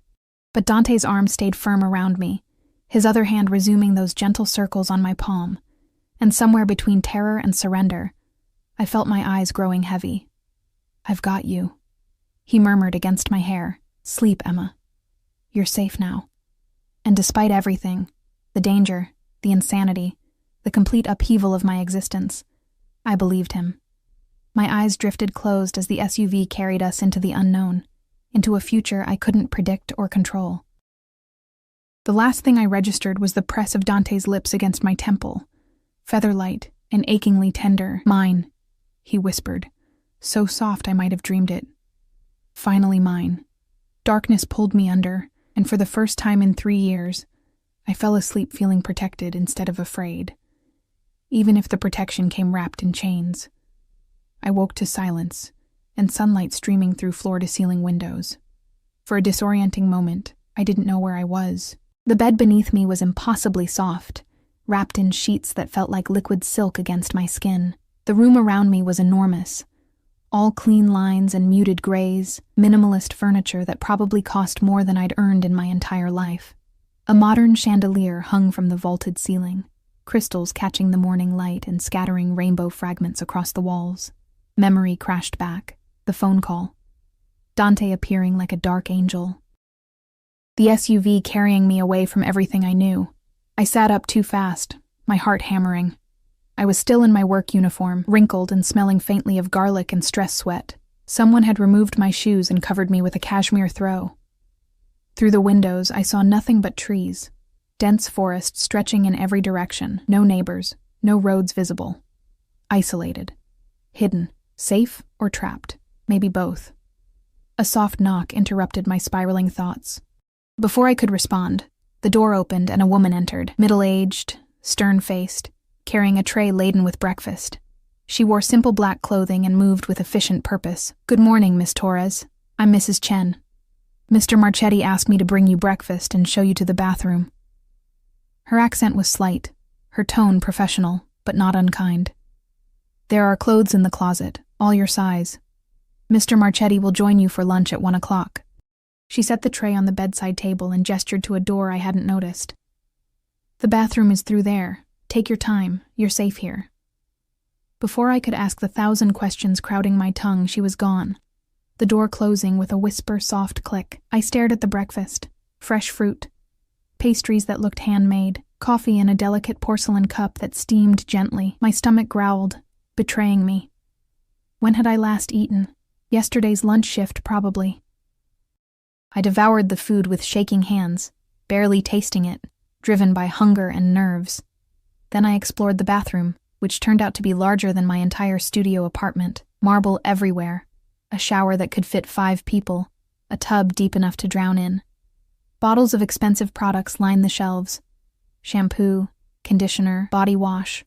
But Dante's arm stayed firm around me, his other hand resuming those gentle circles on my palm, and somewhere between terror and surrender, I felt my eyes growing heavy. "I've got you," he murmured against my hair. "Sleep, Emma. You're safe now." And despite everything, the danger, the insanity, the complete upheaval of my existence, I believed him. My eyes drifted closed as the SUV carried us into the unknown, into a future I couldn't predict or control. The last thing I registered was the press of Dante's lips against my temple, featherlight and achingly tender. "Mine," he whispered, so soft I might have dreamed it. Finally mine. Darkness pulled me under, and for the first time in 3 years, I fell asleep feeling protected instead of afraid, even if the protection came wrapped in chains. I woke to silence, and sunlight streaming through floor-to-ceiling windows. For a disorienting moment, I didn't know where I was. The bed beneath me was impossibly soft, wrapped in sheets that felt like liquid silk against my skin. The room around me was enormous, all clean lines and muted grays, minimalist furniture that probably cost more than I'd earned in my entire life. A modern chandelier hung from the vaulted ceiling, crystals catching the morning light and scattering rainbow fragments across the walls. Memory crashed back. The phone call. Dante appearing like a dark angel. The SUV carrying me away from everything I knew. I sat up too fast, my heart hammering. I was still in my work uniform, wrinkled and smelling faintly of garlic and stress sweat. Someone had removed my shoes and covered me with a cashmere throw. Through the windows, I saw nothing but trees, dense forest stretching in every direction, no neighbors, no roads visible. Isolated. Hidden. Safe or trapped. Maybe both. A soft knock interrupted my spiraling thoughts. Before I could respond, the door opened and a woman entered, middle-aged, stern-faced, carrying a tray laden with breakfast. She wore simple black clothing and moved with efficient purpose. "Good morning, Miss Torres. I'm Mrs. Chen. Mr. Marchetti asked me to bring you breakfast and show you to the bathroom." Her accent was slight, her tone professional, but not unkind. There are clothes in the closet, all your size. Mr. Marchetti will join you for lunch at 1 o'clock. She set the tray on the bedside table and gestured to a door I hadn't noticed. The bathroom is through there. Take your time. You're safe here. Before I could ask the 1,000 questions crowding my tongue, she was gone. The door closing with a whisper-soft click. I stared at the breakfast. Fresh fruit. Pastries that looked handmade. Coffee in a delicate porcelain cup that steamed gently. My stomach growled, betraying me. When had I last eaten? Yesterday's lunch shift, probably. I devoured the food with shaking hands, barely tasting it, driven by hunger and nerves. Then I explored the bathroom, which turned out to be larger than my entire studio apartment. Marble everywhere. A shower that could fit 5 people. A tub deep enough to drown in. Bottles of expensive products lined the shelves. Shampoo, conditioner, body wash.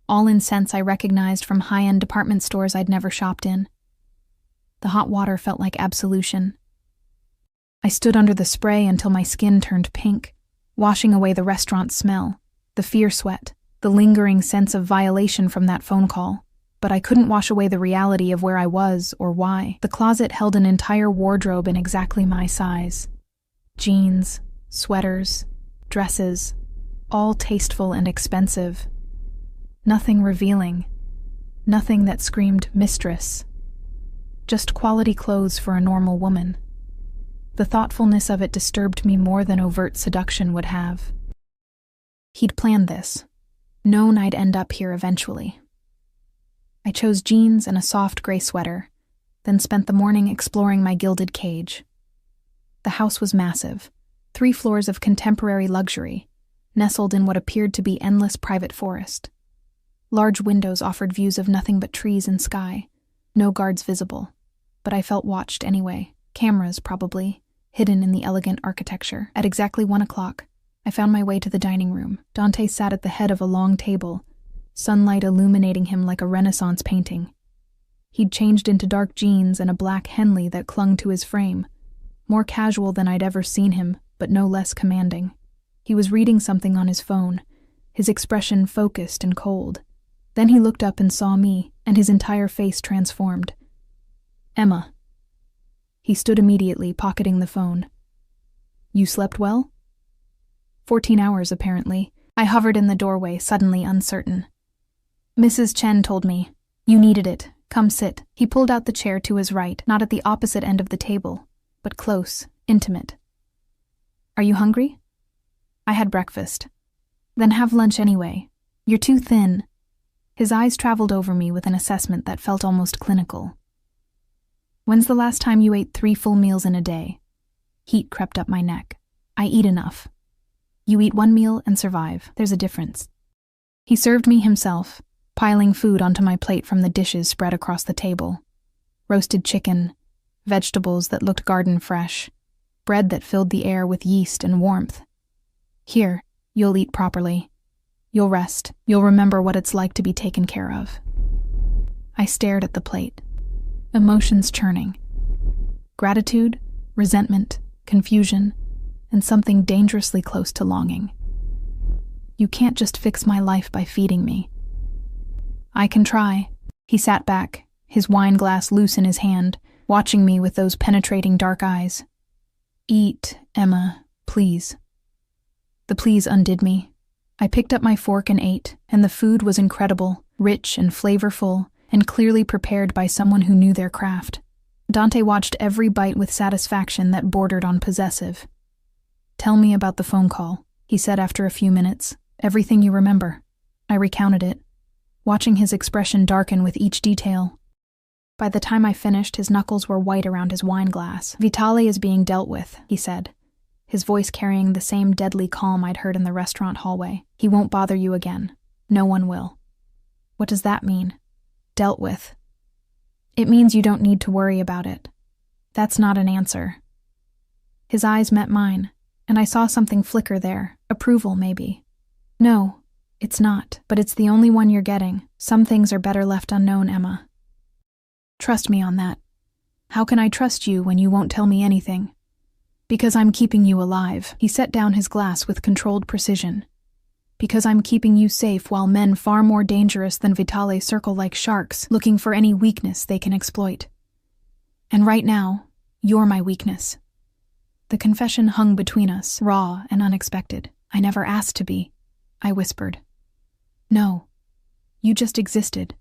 All in scents I recognized from high-end department stores I'd never shopped in. The hot water felt like absolution. I stood under the spray until my skin turned pink, washing away the restaurant smell, the fear sweat, the lingering sense of violation from that phone call. But I couldn't wash away the reality of where I was or why. The closet held an entire wardrobe in exactly my size. Jeans, sweaters, dresses, all tasteful and expensive. Nothing revealing. Nothing that screamed mistress. Just quality clothes for a normal woman. The thoughtfulness of it disturbed me more than overt seduction would have. He'd planned this, known I'd end up here eventually. I chose jeans and a soft gray sweater, then spent the morning exploring my gilded cage. The house was massive, 3 floors of contemporary luxury, nestled in what appeared to be endless private forest. Large windows offered views of nothing but trees and sky, no guards visible, but I felt watched anyway, cameras probably, hidden in the elegant architecture. At exactly 1 o'clock, I found my way to the dining room. Dante sat at the head of a long table, sunlight illuminating him like a Renaissance painting. He'd changed into dark jeans and a black Henley that clung to his frame, more casual than I'd ever seen him, but no less commanding. He was reading something on his phone, his expression focused and cold. Then he looked up and saw me, and his entire face transformed. "Emma." He stood immediately, pocketing the phone. "You slept well?" 14 hours, apparently. I hovered in the doorway, suddenly uncertain. "Mrs. Chen told me. You needed it. Come sit." He pulled out the chair to his right, not at the opposite end of the table, but close, intimate. "Are you hungry?" "I had breakfast." "Then have lunch anyway. You're too thin." His eyes traveled over me with an assessment that felt almost clinical. "When's the last time you ate 3 full meals in a day?" Heat crept up my neck. "I eat enough." "You eat 1 meal and survive. There's a difference." He served me himself, piling food onto my plate from the dishes spread across the table. Roasted chicken, vegetables that looked garden fresh, bread that filled the air with yeast and warmth. "Here, you'll eat properly. You'll rest. You'll remember what it's like to be taken care of." I stared at the plate, emotions churning. Gratitude, resentment, confusion, and something dangerously close to longing. "You can't just fix my life by feeding me." "I can try." He sat back, his wine glass loose in his hand, watching me with those penetrating dark eyes. "Eat, Emma, please." The please undid me. I picked up my fork and ate, and the food was incredible, rich and flavorful, and clearly prepared by someone who knew their craft. Dante watched every bite with satisfaction that bordered on possessive. "Tell me about the phone call," he said after a few minutes. "Everything you remember." I recounted it, watching his expression darken with each detail. By the time I finished, his knuckles were white around his wine glass. "Vitali is being dealt with," he said, his voice carrying the same deadly calm I'd heard in the restaurant hallway. "He won't bother you again. No one will." "What does that mean?" "Dealt with." "It means you don't need to worry about it." "That's not an answer." His eyes met mine, and I saw something flicker there, approval maybe. "No, it's not, but it's the only one you're getting. Some things are better left unknown, Emma. Trust me on that." "How can I trust you when you won't tell me anything?" "Because I'm keeping you alive." He set down his glass with controlled precision. Because I'm keeping you safe while men far more dangerous than Vitale circle like sharks, looking for any weakness they can exploit. And right now, you're my weakness. The confession hung between us, raw and unexpected. I never asked to be, I whispered. No, you just existed.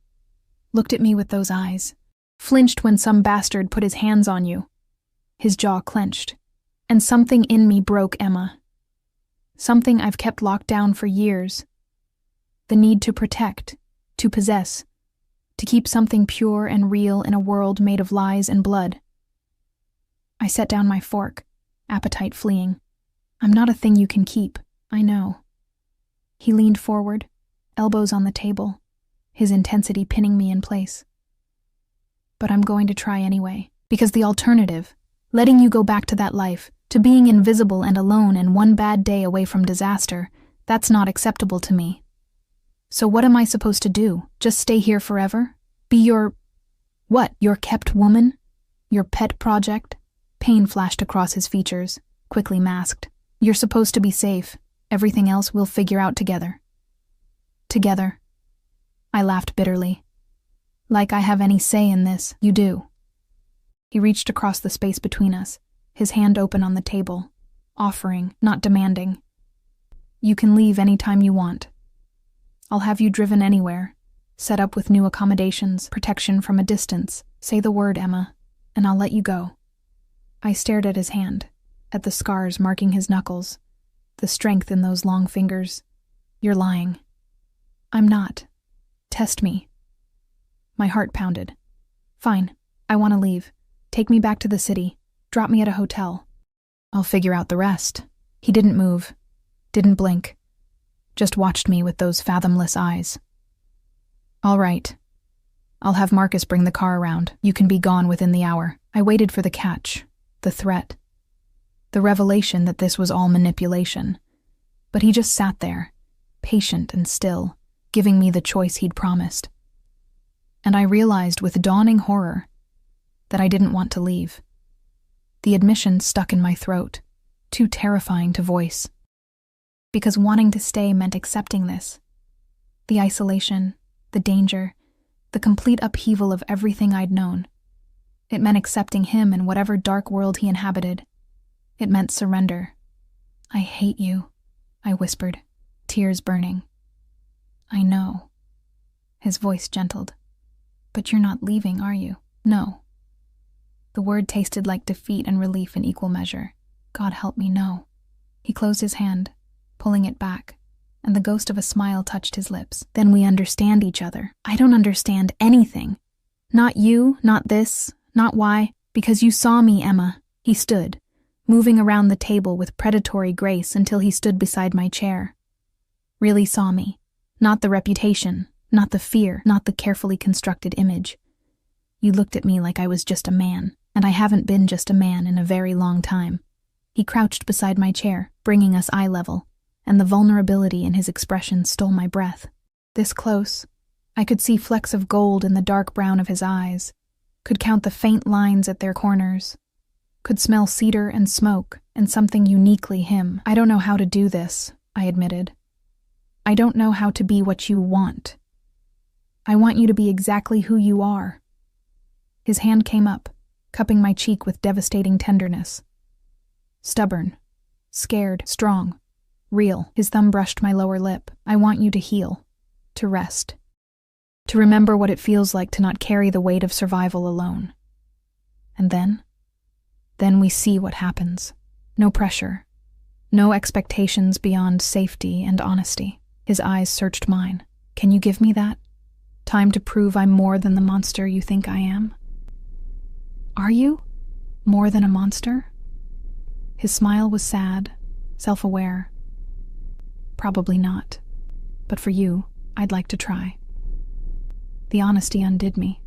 Looked at me with those eyes. Flinched when some bastard put his hands on you. His jaw clenched. And something in me broke, Emma. Something I've kept locked down for years. The need to protect, to possess, to keep something pure and real in a world made of lies and blood. I set down my fork, appetite fleeing. I'm not a thing you can keep, I know. He leaned forward, elbows on the table, his intensity pinning me in place. But I'm going to try anyway, because the alternative, letting you go back to that life, to being invisible and alone and one bad day away from disaster, that's not acceptable to me. So what am I supposed to do? Just stay here forever? Be your... what? Your kept woman? Your pet project? Pain flashed across his features, quickly masked. You're supposed to be safe. Everything else we'll figure out together. Together. I laughed bitterly. Like I have any say in this, you do. He reached across the space between us, his hand open on the table, offering, not demanding. You can leave any time you want. I'll have you driven anywhere, set up with new accommodations, protection from a distance. Say the word, Emma, and I'll let you go. I stared at his hand, at the scars marking his knuckles, the strength in those long fingers. You're lying. I'm not. Test me. My heart pounded. Fine, I want to leave. Take me back to the city. Drop me at a hotel. I'll figure out the rest. He didn't move, didn't blink, just watched me with those fathomless eyes. All right. I'll have Marcus bring the car around. You can be gone within the hour. I waited for the catch, the threat, the revelation that this was all manipulation. But he just sat there, patient and still, giving me the choice he'd promised. And I realized with dawning horror that I didn't want to leave. The admission stuck in my throat, too terrifying to voice. Because wanting to stay meant accepting this. The isolation, the danger, the complete upheaval of everything I'd known. It meant accepting him in whatever dark world he inhabited. It meant surrender. I hate you, I whispered, tears burning. I know. His voice gentled. But you're not leaving, are you? No. The word tasted like defeat and relief in equal measure. God help me, no. He closed his hand, pulling it back, and the ghost of a smile touched his lips. Then we understand each other. I don't understand anything. Not you, not this, not why. Because you saw me, Emma. He stood, moving around the table with predatory grace until he stood beside my chair. Really saw me. Not the reputation, not the fear, not the carefully constructed image. You looked at me like I was just a man, and I haven't been just a man in a very long time. He crouched beside my chair, bringing us eye level, and the vulnerability in his expression stole my breath. This close, I could see flecks of gold in the dark brown of his eyes, could count the faint lines at their corners, could smell cedar and smoke and something uniquely him. I don't know how to do this, I admitted. I don't know how to be what you want. I want you to be exactly who you are. His hand came up, cupping my cheek with devastating tenderness. Stubborn, scared, strong, real. His thumb brushed my lower lip. I want you to heal, to rest, to remember what it feels like to not carry the weight of survival alone. And then we see what happens. No pressure, no expectations beyond safety and honesty. His eyes searched mine. Can you give me that? Time to prove I'm more than the monster you think I am? Are you? More than a monster? His smile was sad, self-aware. Probably not. But for you, I'd like to try. The honesty undid me.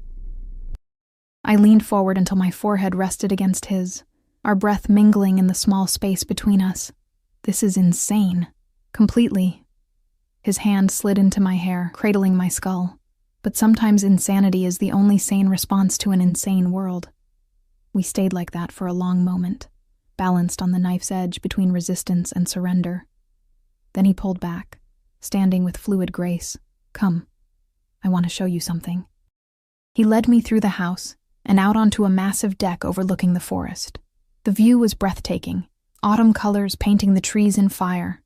I leaned forward until my forehead rested against his, our breath mingling in the small space between us. This is insane. Completely. His hand slid into my hair, cradling my skull. But sometimes insanity is the only sane response to an insane world. We stayed like that for a long moment, balanced on the knife's edge between resistance and surrender. Then he pulled back, standing with fluid grace. "Come, I want to show you something." He led me through the house and out onto a massive deck overlooking the forest. The view was breathtaking, autumn colors painting the trees in fire.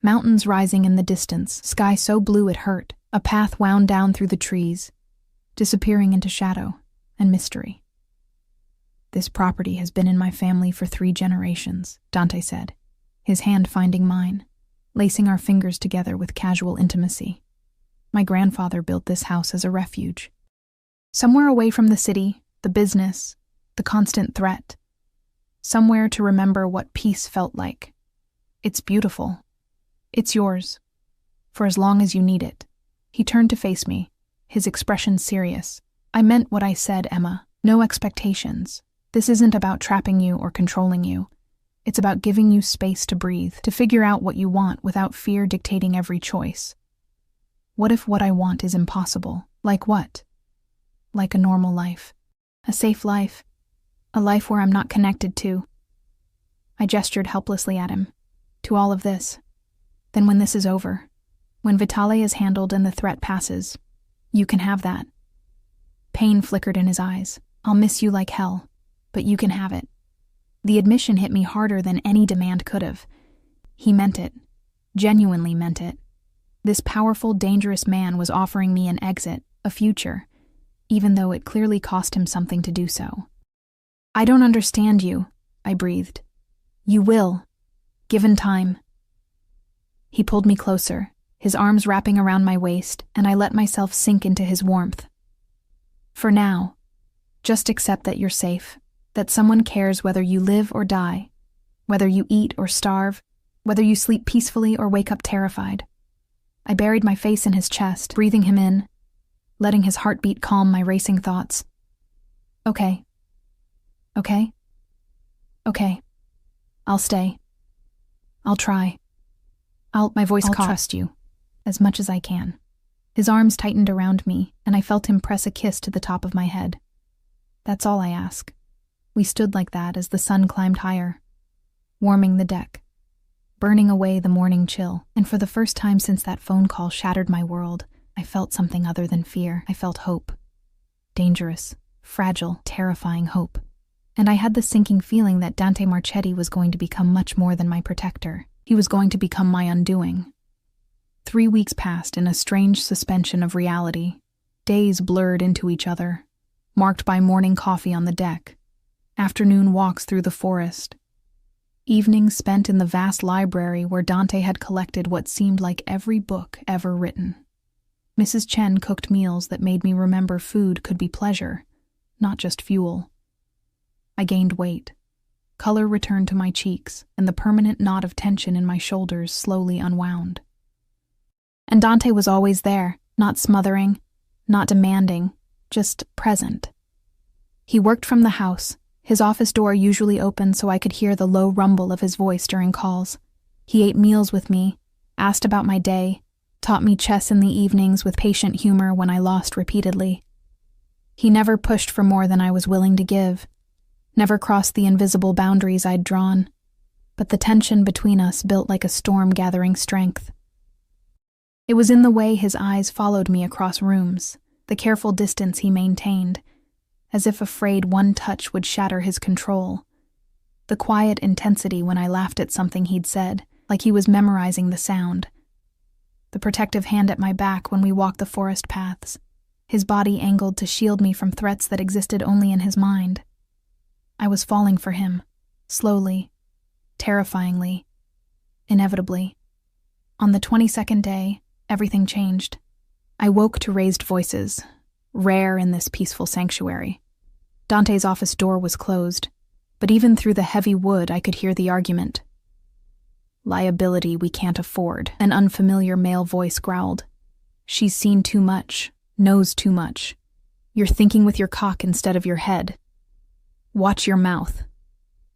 Mountains rising in the distance, sky so blue it hurt. A path wound down through the trees, disappearing into shadow and mystery. "This property has been in my family for 3 generations, Dante said, his hand finding mine, lacing our fingers together with casual intimacy. "My grandfather built this house as a refuge. Somewhere away from the city, the business, the constant threat. Somewhere to remember what peace felt like. It's beautiful. It's yours. For as long as you need it." He turned to face me, his expression serious. "I meant what I said, Emma. No expectations. This isn't about trapping you or controlling you. It's about giving you space to breathe, to figure out what you want without fear dictating every choice. What if what I want is impossible? Like what? Like a normal life. A safe life. A life where I'm not connected to." I gestured helplessly at him. "To all of this. Then when this is over, when Vitale is handled and the threat passes, you can have that." Pain flickered in his eyes. "I'll miss you like hell, but you can have it." The admission hit me harder than any demand could have. He meant it. Genuinely meant it. This powerful, dangerous man was offering me an exit, a future, even though it clearly cost him something to do so. "I don't understand you," I breathed. "You will, given time." He pulled me closer, his arms wrapping around my waist, and I let myself sink into his warmth. "For now, just accept that you're safe, that someone cares whether you live or die, whether you eat or starve, whether you sleep peacefully or wake up terrified." I buried my face in his chest, breathing him in, letting his heartbeat calm my racing thoughts. "Okay. Okay? Okay. I'll stay. I'll try. My voice caught. "I'll trust you, as much as I can." His arms tightened around me, and I felt him press a kiss to the top of my head. That's all I ask. We stood like that as the sun climbed higher, warming the deck, burning away the morning chill, and for the first time since that phone call shattered my world, I felt something other than fear. I felt hope. Dangerous, fragile, terrifying hope. And I had the sinking feeling that Dante Marchetti was going to become much more than my protector. He was going to become my undoing. 3 weeks passed in a strange suspension of reality. Days blurred into each other, marked by morning coffee on the deck, afternoon walks through the forest, evenings spent in the vast library where Dante had collected what seemed like every book ever written. Mrs. Chen cooked meals that made me remember food could be pleasure, not just fuel. I gained weight. Color returned to my cheeks, and the permanent knot of tension in my shoulders slowly unwound. And Dante was always there, not smothering, not demanding, just present. He worked from the house, his office door usually open so I could hear the low rumble of his voice during calls. He ate meals with me, asked about my day, taught me chess in the evenings with patient humor when I lost repeatedly. He never pushed for more than I was willing to give, never crossed the invisible boundaries I'd drawn, but the tension between us built like a storm gathering strength. It was in the way his eyes followed me across rooms, the careful distance he maintained, as if afraid one touch would shatter his control. The quiet intensity when I laughed at something he'd said, like he was memorizing the sound. The protective hand at my back when we walked the forest paths, his body angled to shield me from threats that existed only in his mind. I was falling for him, slowly, terrifyingly, inevitably. On the 22nd day, everything changed. I woke to raised voices, rare in this peaceful sanctuary. Dante's office door was closed, but even through the heavy wood I could hear the argument. "Liability we can't afford," an unfamiliar male voice growled. "She's seen too much, knows too much. You're thinking with your cock instead of your head. Watch your mouth."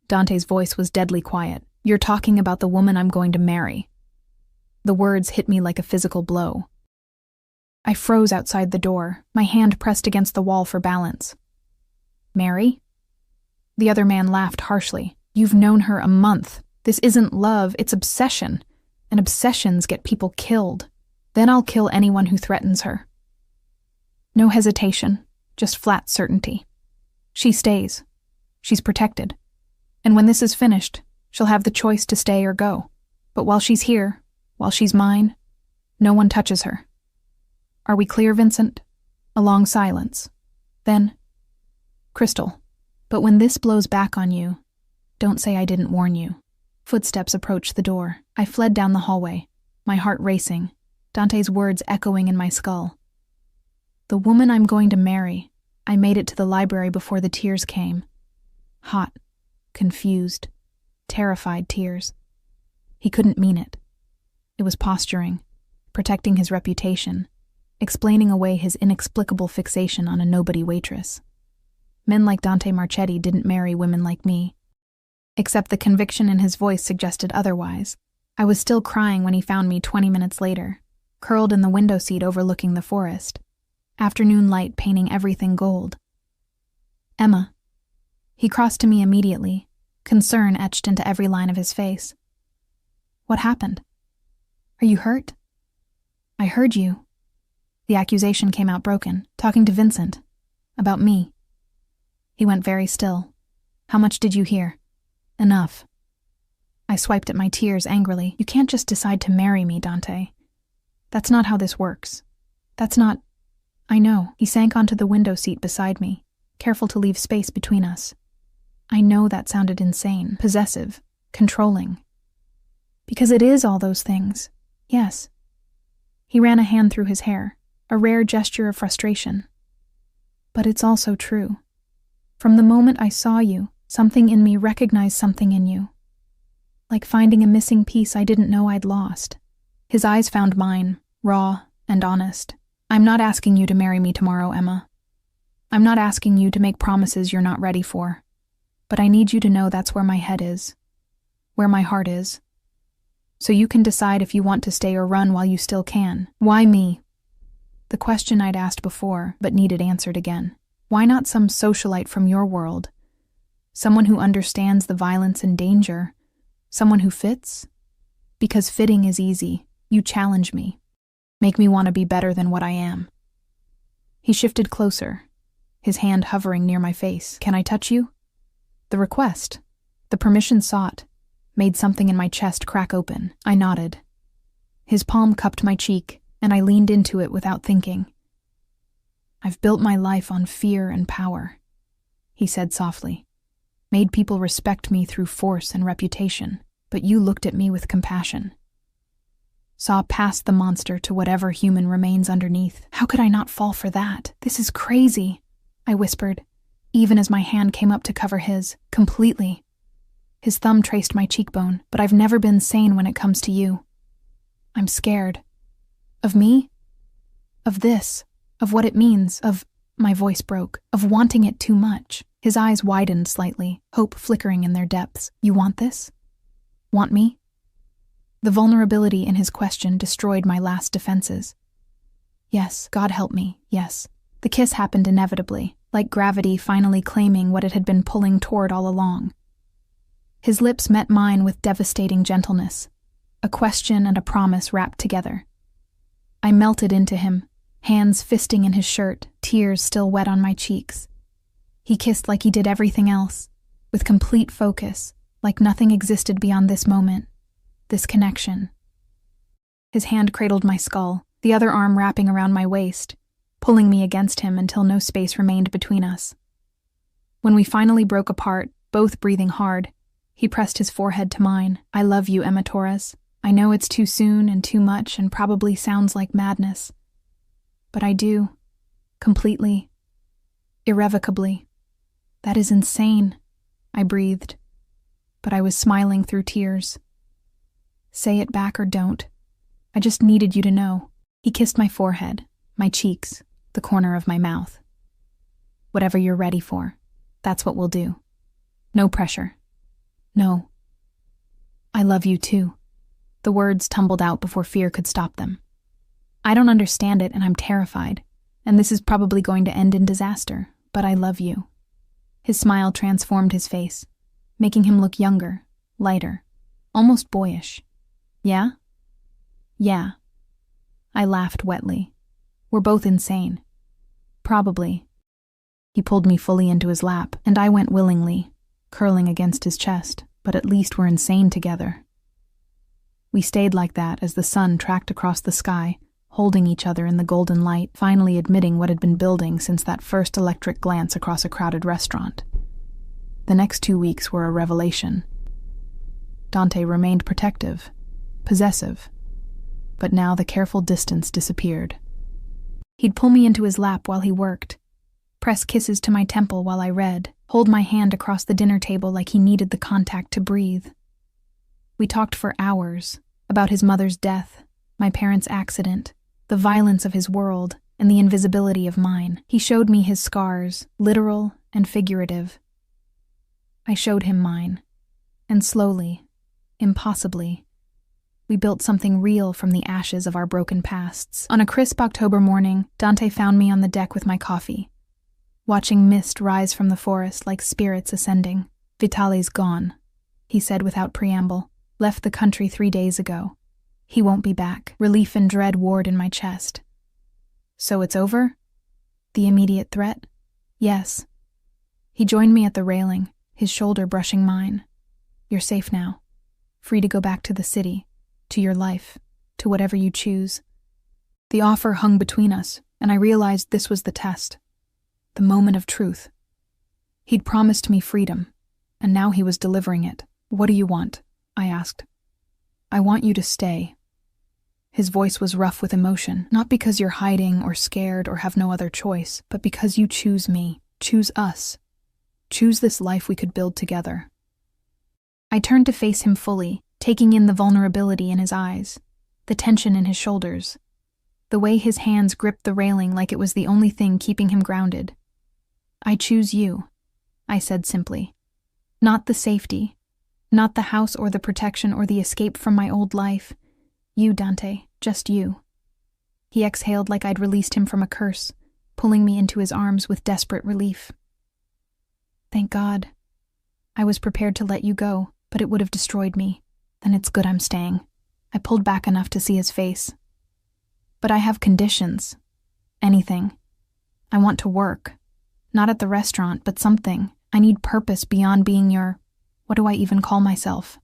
Dante's voice was deadly quiet. "You're talking about the woman I'm going to marry." The words hit me like a physical blow. I froze outside the door, my hand pressed against the wall for balance. "Mary?" The other man laughed harshly. "You've known her a month. This isn't love, it's obsession. And obsessions get people killed." Then I'll kill anyone who threatens her. No hesitation, just flat certainty. She stays. She's protected. And when this is finished, she'll have the choice to stay or go. But while she's here, while she's mine, no one touches her. Are we clear, Vincent? A long silence. Then, Crystal, but when this blows back on you, don't say I didn't warn you. Footsteps approached the door. I fled down the hallway, my heart racing, Dante's words echoing in my skull. The woman I'm going to marry. I made it to the library before the tears came. Hot, confused, terrified tears. He couldn't mean it. It was posturing, protecting his reputation, explaining away his inexplicable fixation on a nobody waitress. Men like Dante Marchetti didn't marry women like me. Except the conviction in his voice suggested otherwise. I was still crying when he found me 20 minutes later, curled in the window seat overlooking the forest, afternoon light painting everything gold. Emma. He crossed to me immediately, concern etched into every line of his face. What happened? Are you hurt? I heard you. The accusation came out broken, talking to Vincent. About me. He went very still. How much did you hear? Enough. I swiped at my tears angrily. You can't just decide to marry me, Dante. That's not how this works. That's not... I know. He sank onto the window seat beside me, careful to leave space between us. I know that sounded insane, possessive, controlling. Because it is all those things. Yes. He ran a hand through his hair, a rare gesture of frustration. But it's also true. From the moment I saw you, something in me recognized something in you. Like finding a missing piece I didn't know I'd lost. His eyes found mine, raw and honest. I'm not asking you to marry me tomorrow, Emma. I'm not asking you to make promises you're not ready for. But I need you to know that's where my head is. Where my heart is. So you can decide if you want to stay or run while you still can. Why me? The question I'd asked before, but needed answered again. Why not some socialite from your world? Someone who understands the violence and danger. Someone who fits? Because fitting is easy. You challenge me. Make me want to be better than what I am. He shifted closer, his hand hovering near my face. Can I touch you? The request, the permission sought, made something in my chest crack open. I nodded. His palm cupped my cheek, and I leaned into it without thinking. I've built my life on fear and power, he said softly. Made people respect me through force and reputation, but you looked at me with compassion. Saw past the monster to whatever human remains underneath. How could I not fall for that? This is crazy, I whispered, even as my hand came up to cover his, completely. His thumb traced my cheekbone, but I've never been sane when it comes to you. I'm scared. Of me? Of this. Of what it means. Of... My voice broke. Of wanting it too much. His eyes widened slightly, hope flickering in their depths. You want this? Want me? The vulnerability in his question destroyed my last defenses. Yes, God help me, yes. The kiss happened inevitably, like gravity finally claiming what it had been pulling toward all along. His lips met mine with devastating gentleness, a question and a promise wrapped together. I melted into him, hands fisting in his shirt, tears still wet on my cheeks. He kissed like he did everything else, with complete focus, like nothing existed beyond this moment, this connection. His hand cradled my skull, the other arm wrapping around my waist, pulling me against him until no space remained between us. When we finally broke apart, both breathing hard, he pressed his forehead to mine. I love you, Emma Torres. I know it's too soon and too much and probably sounds like madness. But I do. Completely. Irrevocably. That is insane, I breathed. But I was smiling through tears. Say it back or don't. I just needed you to know. He kissed my forehead, my cheeks, the corner of my mouth. Whatever you're ready for, that's what we'll do. No pressure. No. I love you too. The words tumbled out before fear could stop them. I don't understand it and I'm terrified, and this is probably going to end in disaster, but I love you. His smile transformed his face, making him look younger, lighter, almost boyish. Yeah? Yeah. I laughed wetly. We're both insane. Probably. He pulled me fully into his lap, and I went willingly, curling against his chest, but at least we're insane together. We stayed like that as the sun tracked across the sky, holding each other in the golden light, finally admitting what had been building since that first electric glance across a crowded restaurant. The next 2 weeks were a revelation. Dante remained protective, possessive, but now the careful distance disappeared. He'd pull me into his lap while he worked, press kisses to my temple while I read, hold my hand across the dinner table like he needed the contact to breathe. We talked for hours about his mother's death, my parents' accident, the violence of his world, and the invisibility of mine. He showed me his scars, literal and figurative. I showed him mine, and slowly, impossibly, we built something real from the ashes of our broken pasts. On a crisp October morning, Dante found me on the deck with my coffee, watching mist rise from the forest like spirits ascending. "Vitale's gone," he said without preamble. "Left the country 3 days ago. He won't be back." Relief and dread warred in my chest. So it's over? The immediate threat? Yes. He joined me at the railing, his shoulder brushing mine. "You're safe now. Free to go back to the city, to your life, to whatever you choose." The offer hung between us, and I realized this was the test. The moment of truth. He'd promised me freedom, and now he was delivering it. "What do you want?" I asked. "I want you to stay." His voice was rough with emotion, not because you're hiding or scared or have no other choice, but because you choose me, choose us, choose this life we could build together. I turned to face him fully, taking in the vulnerability in his eyes, the tension in his shoulders, the way his hands gripped the railing like it was the only thing keeping him grounded. "I choose you," I said simply. "Not the safety, not the house or the protection or the escape from my old life. You, Dante, just you." He exhaled like I'd released him from a curse, pulling me into his arms with desperate relief. "Thank God. I was prepared to let you go, but it would have destroyed me. Then it's good I'm staying." I pulled back enough to see his face. "But I have conditions. Anything. I want to work. Not at the restaurant, but something. I need purpose beyond being your... what do I even call myself?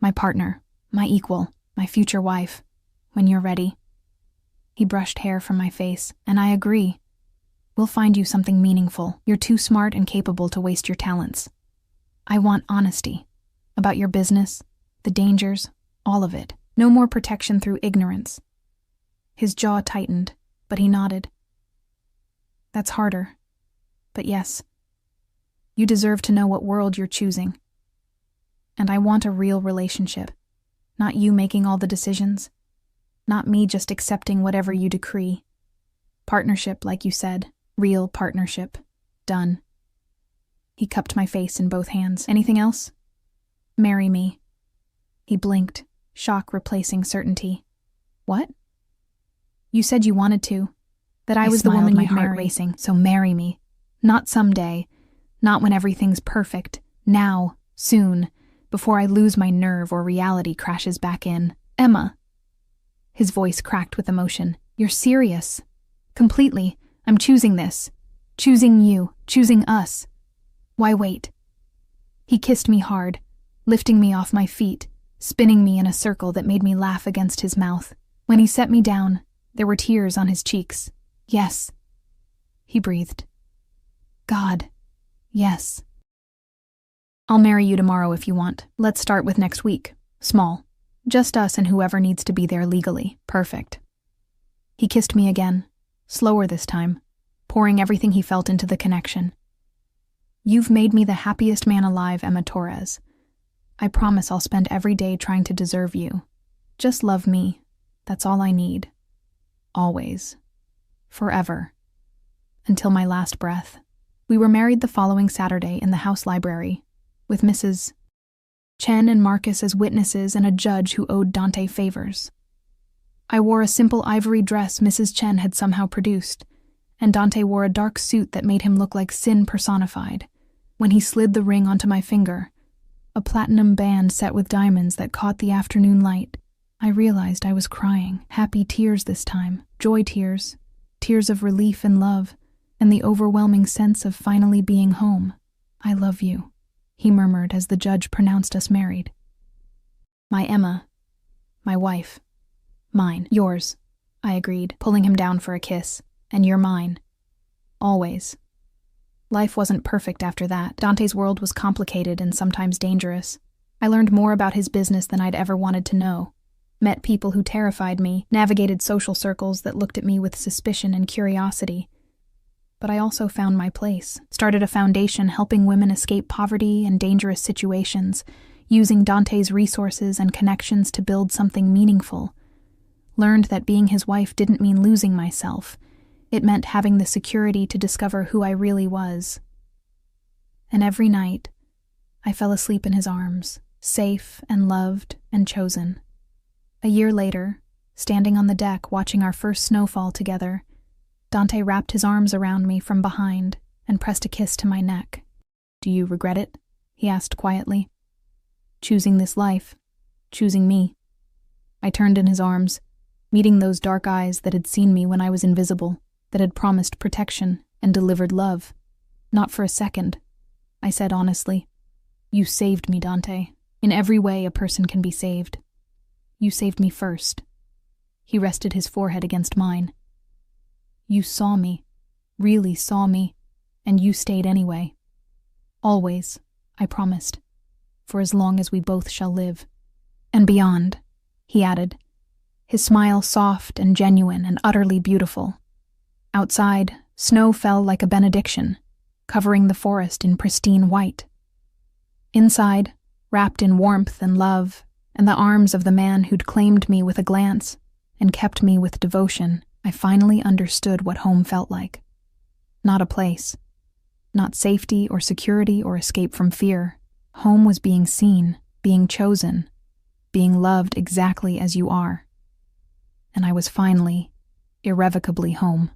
My partner, my equal, my future wife. When you're ready." He brushed hair from my face, and I agree. "We'll find you something meaningful. You're too smart and capable to waste your talents. I want honesty. About your business, the dangers, all of it. No more protection through ignorance." His jaw tightened, but he nodded. "That's harder. But yes, you deserve to know what world you're choosing. And I want a real relationship. Not you making all the decisions. Not me just accepting whatever you decree. Partnership, like you said. Real partnership. Done." He cupped my face in both hands. "Anything else?" "Marry me." He blinked, shock replacing certainty. "What?" "You said you wanted to. That I was the woman you'd marry. Racing, so marry me. Not someday. Not when everything's perfect. Now. Soon. Before I lose my nerve or reality crashes back in. Emma." His voice cracked with emotion. "You're serious. Completely. I'm choosing this. Choosing you. Choosing us. Why wait?" He kissed me hard, lifting me off my feet, spinning me in a circle that made me laugh against his mouth. When he set me down, there were tears on his cheeks. "Yes." He breathed. "God. Yes. I'll marry you tomorrow if you want. Let's start with next week. Small. Just us and whoever needs to be there legally. Perfect." He kissed me again, slower this time, pouring everything he felt into the connection. "You've made me the happiest man alive, Emma Torres. I promise I'll spend every day trying to deserve you. Just love me. That's all I need. Always. Forever. Until my last breath." We were married the following Saturday in the house library, with Mrs. Chen and Marcus as witnesses and a judge who owed Dante favors. I wore a simple ivory dress Mrs. Chen had somehow produced, and Dante wore a dark suit that made him look like sin personified. When he slid the ring onto my finger, a platinum band set with diamonds that caught the afternoon light, I realized I was crying, happy tears this time, joy tears, tears of relief and love, and the overwhelming sense of finally being home. "I love you," he murmured as the judge pronounced us married. "My Emma, my wife, mine, yours," I agreed, pulling him down for a kiss. "And you're mine. Always." Life wasn't perfect after that. Dante's world was complicated and sometimes dangerous. I learned more about his business than I'd ever wanted to know. Met people who terrified me, navigated social circles that looked at me with suspicion and curiosity. But I also found my place, started a foundation helping women escape poverty and dangerous situations, using Dante's resources and connections to build something meaningful. Learned that being his wife didn't mean losing myself. It meant having the security to discover who I really was. And every night, I fell asleep in his arms, safe and loved and chosen. A year later, standing on the deck watching our first snowfall together, Dante wrapped his arms around me from behind and pressed a kiss to my neck. "Do you regret it?" he asked quietly. "Choosing this life, choosing me." I turned in his arms, meeting those dark eyes that had seen me when I was invisible, that had promised protection and delivered love. "Not for a second," I said honestly. "You saved me, Dante. In every way a person can be saved. You saved me first." He rested his forehead against mine. "You saw me, really saw me, and you stayed anyway. Always, I promised, for as long as we both shall live. And beyond," he added, his smile soft and genuine and utterly beautiful. Outside, snow fell like a benediction, covering the forest in pristine white. Inside, wrapped in warmth and love, and the arms of the man who'd claimed me with a glance and kept me with devotion, I finally understood what home felt like. Not a place. Not safety or security or escape from fear. Home was being seen, being chosen, being loved exactly as you are. And I was finally, irrevocably home.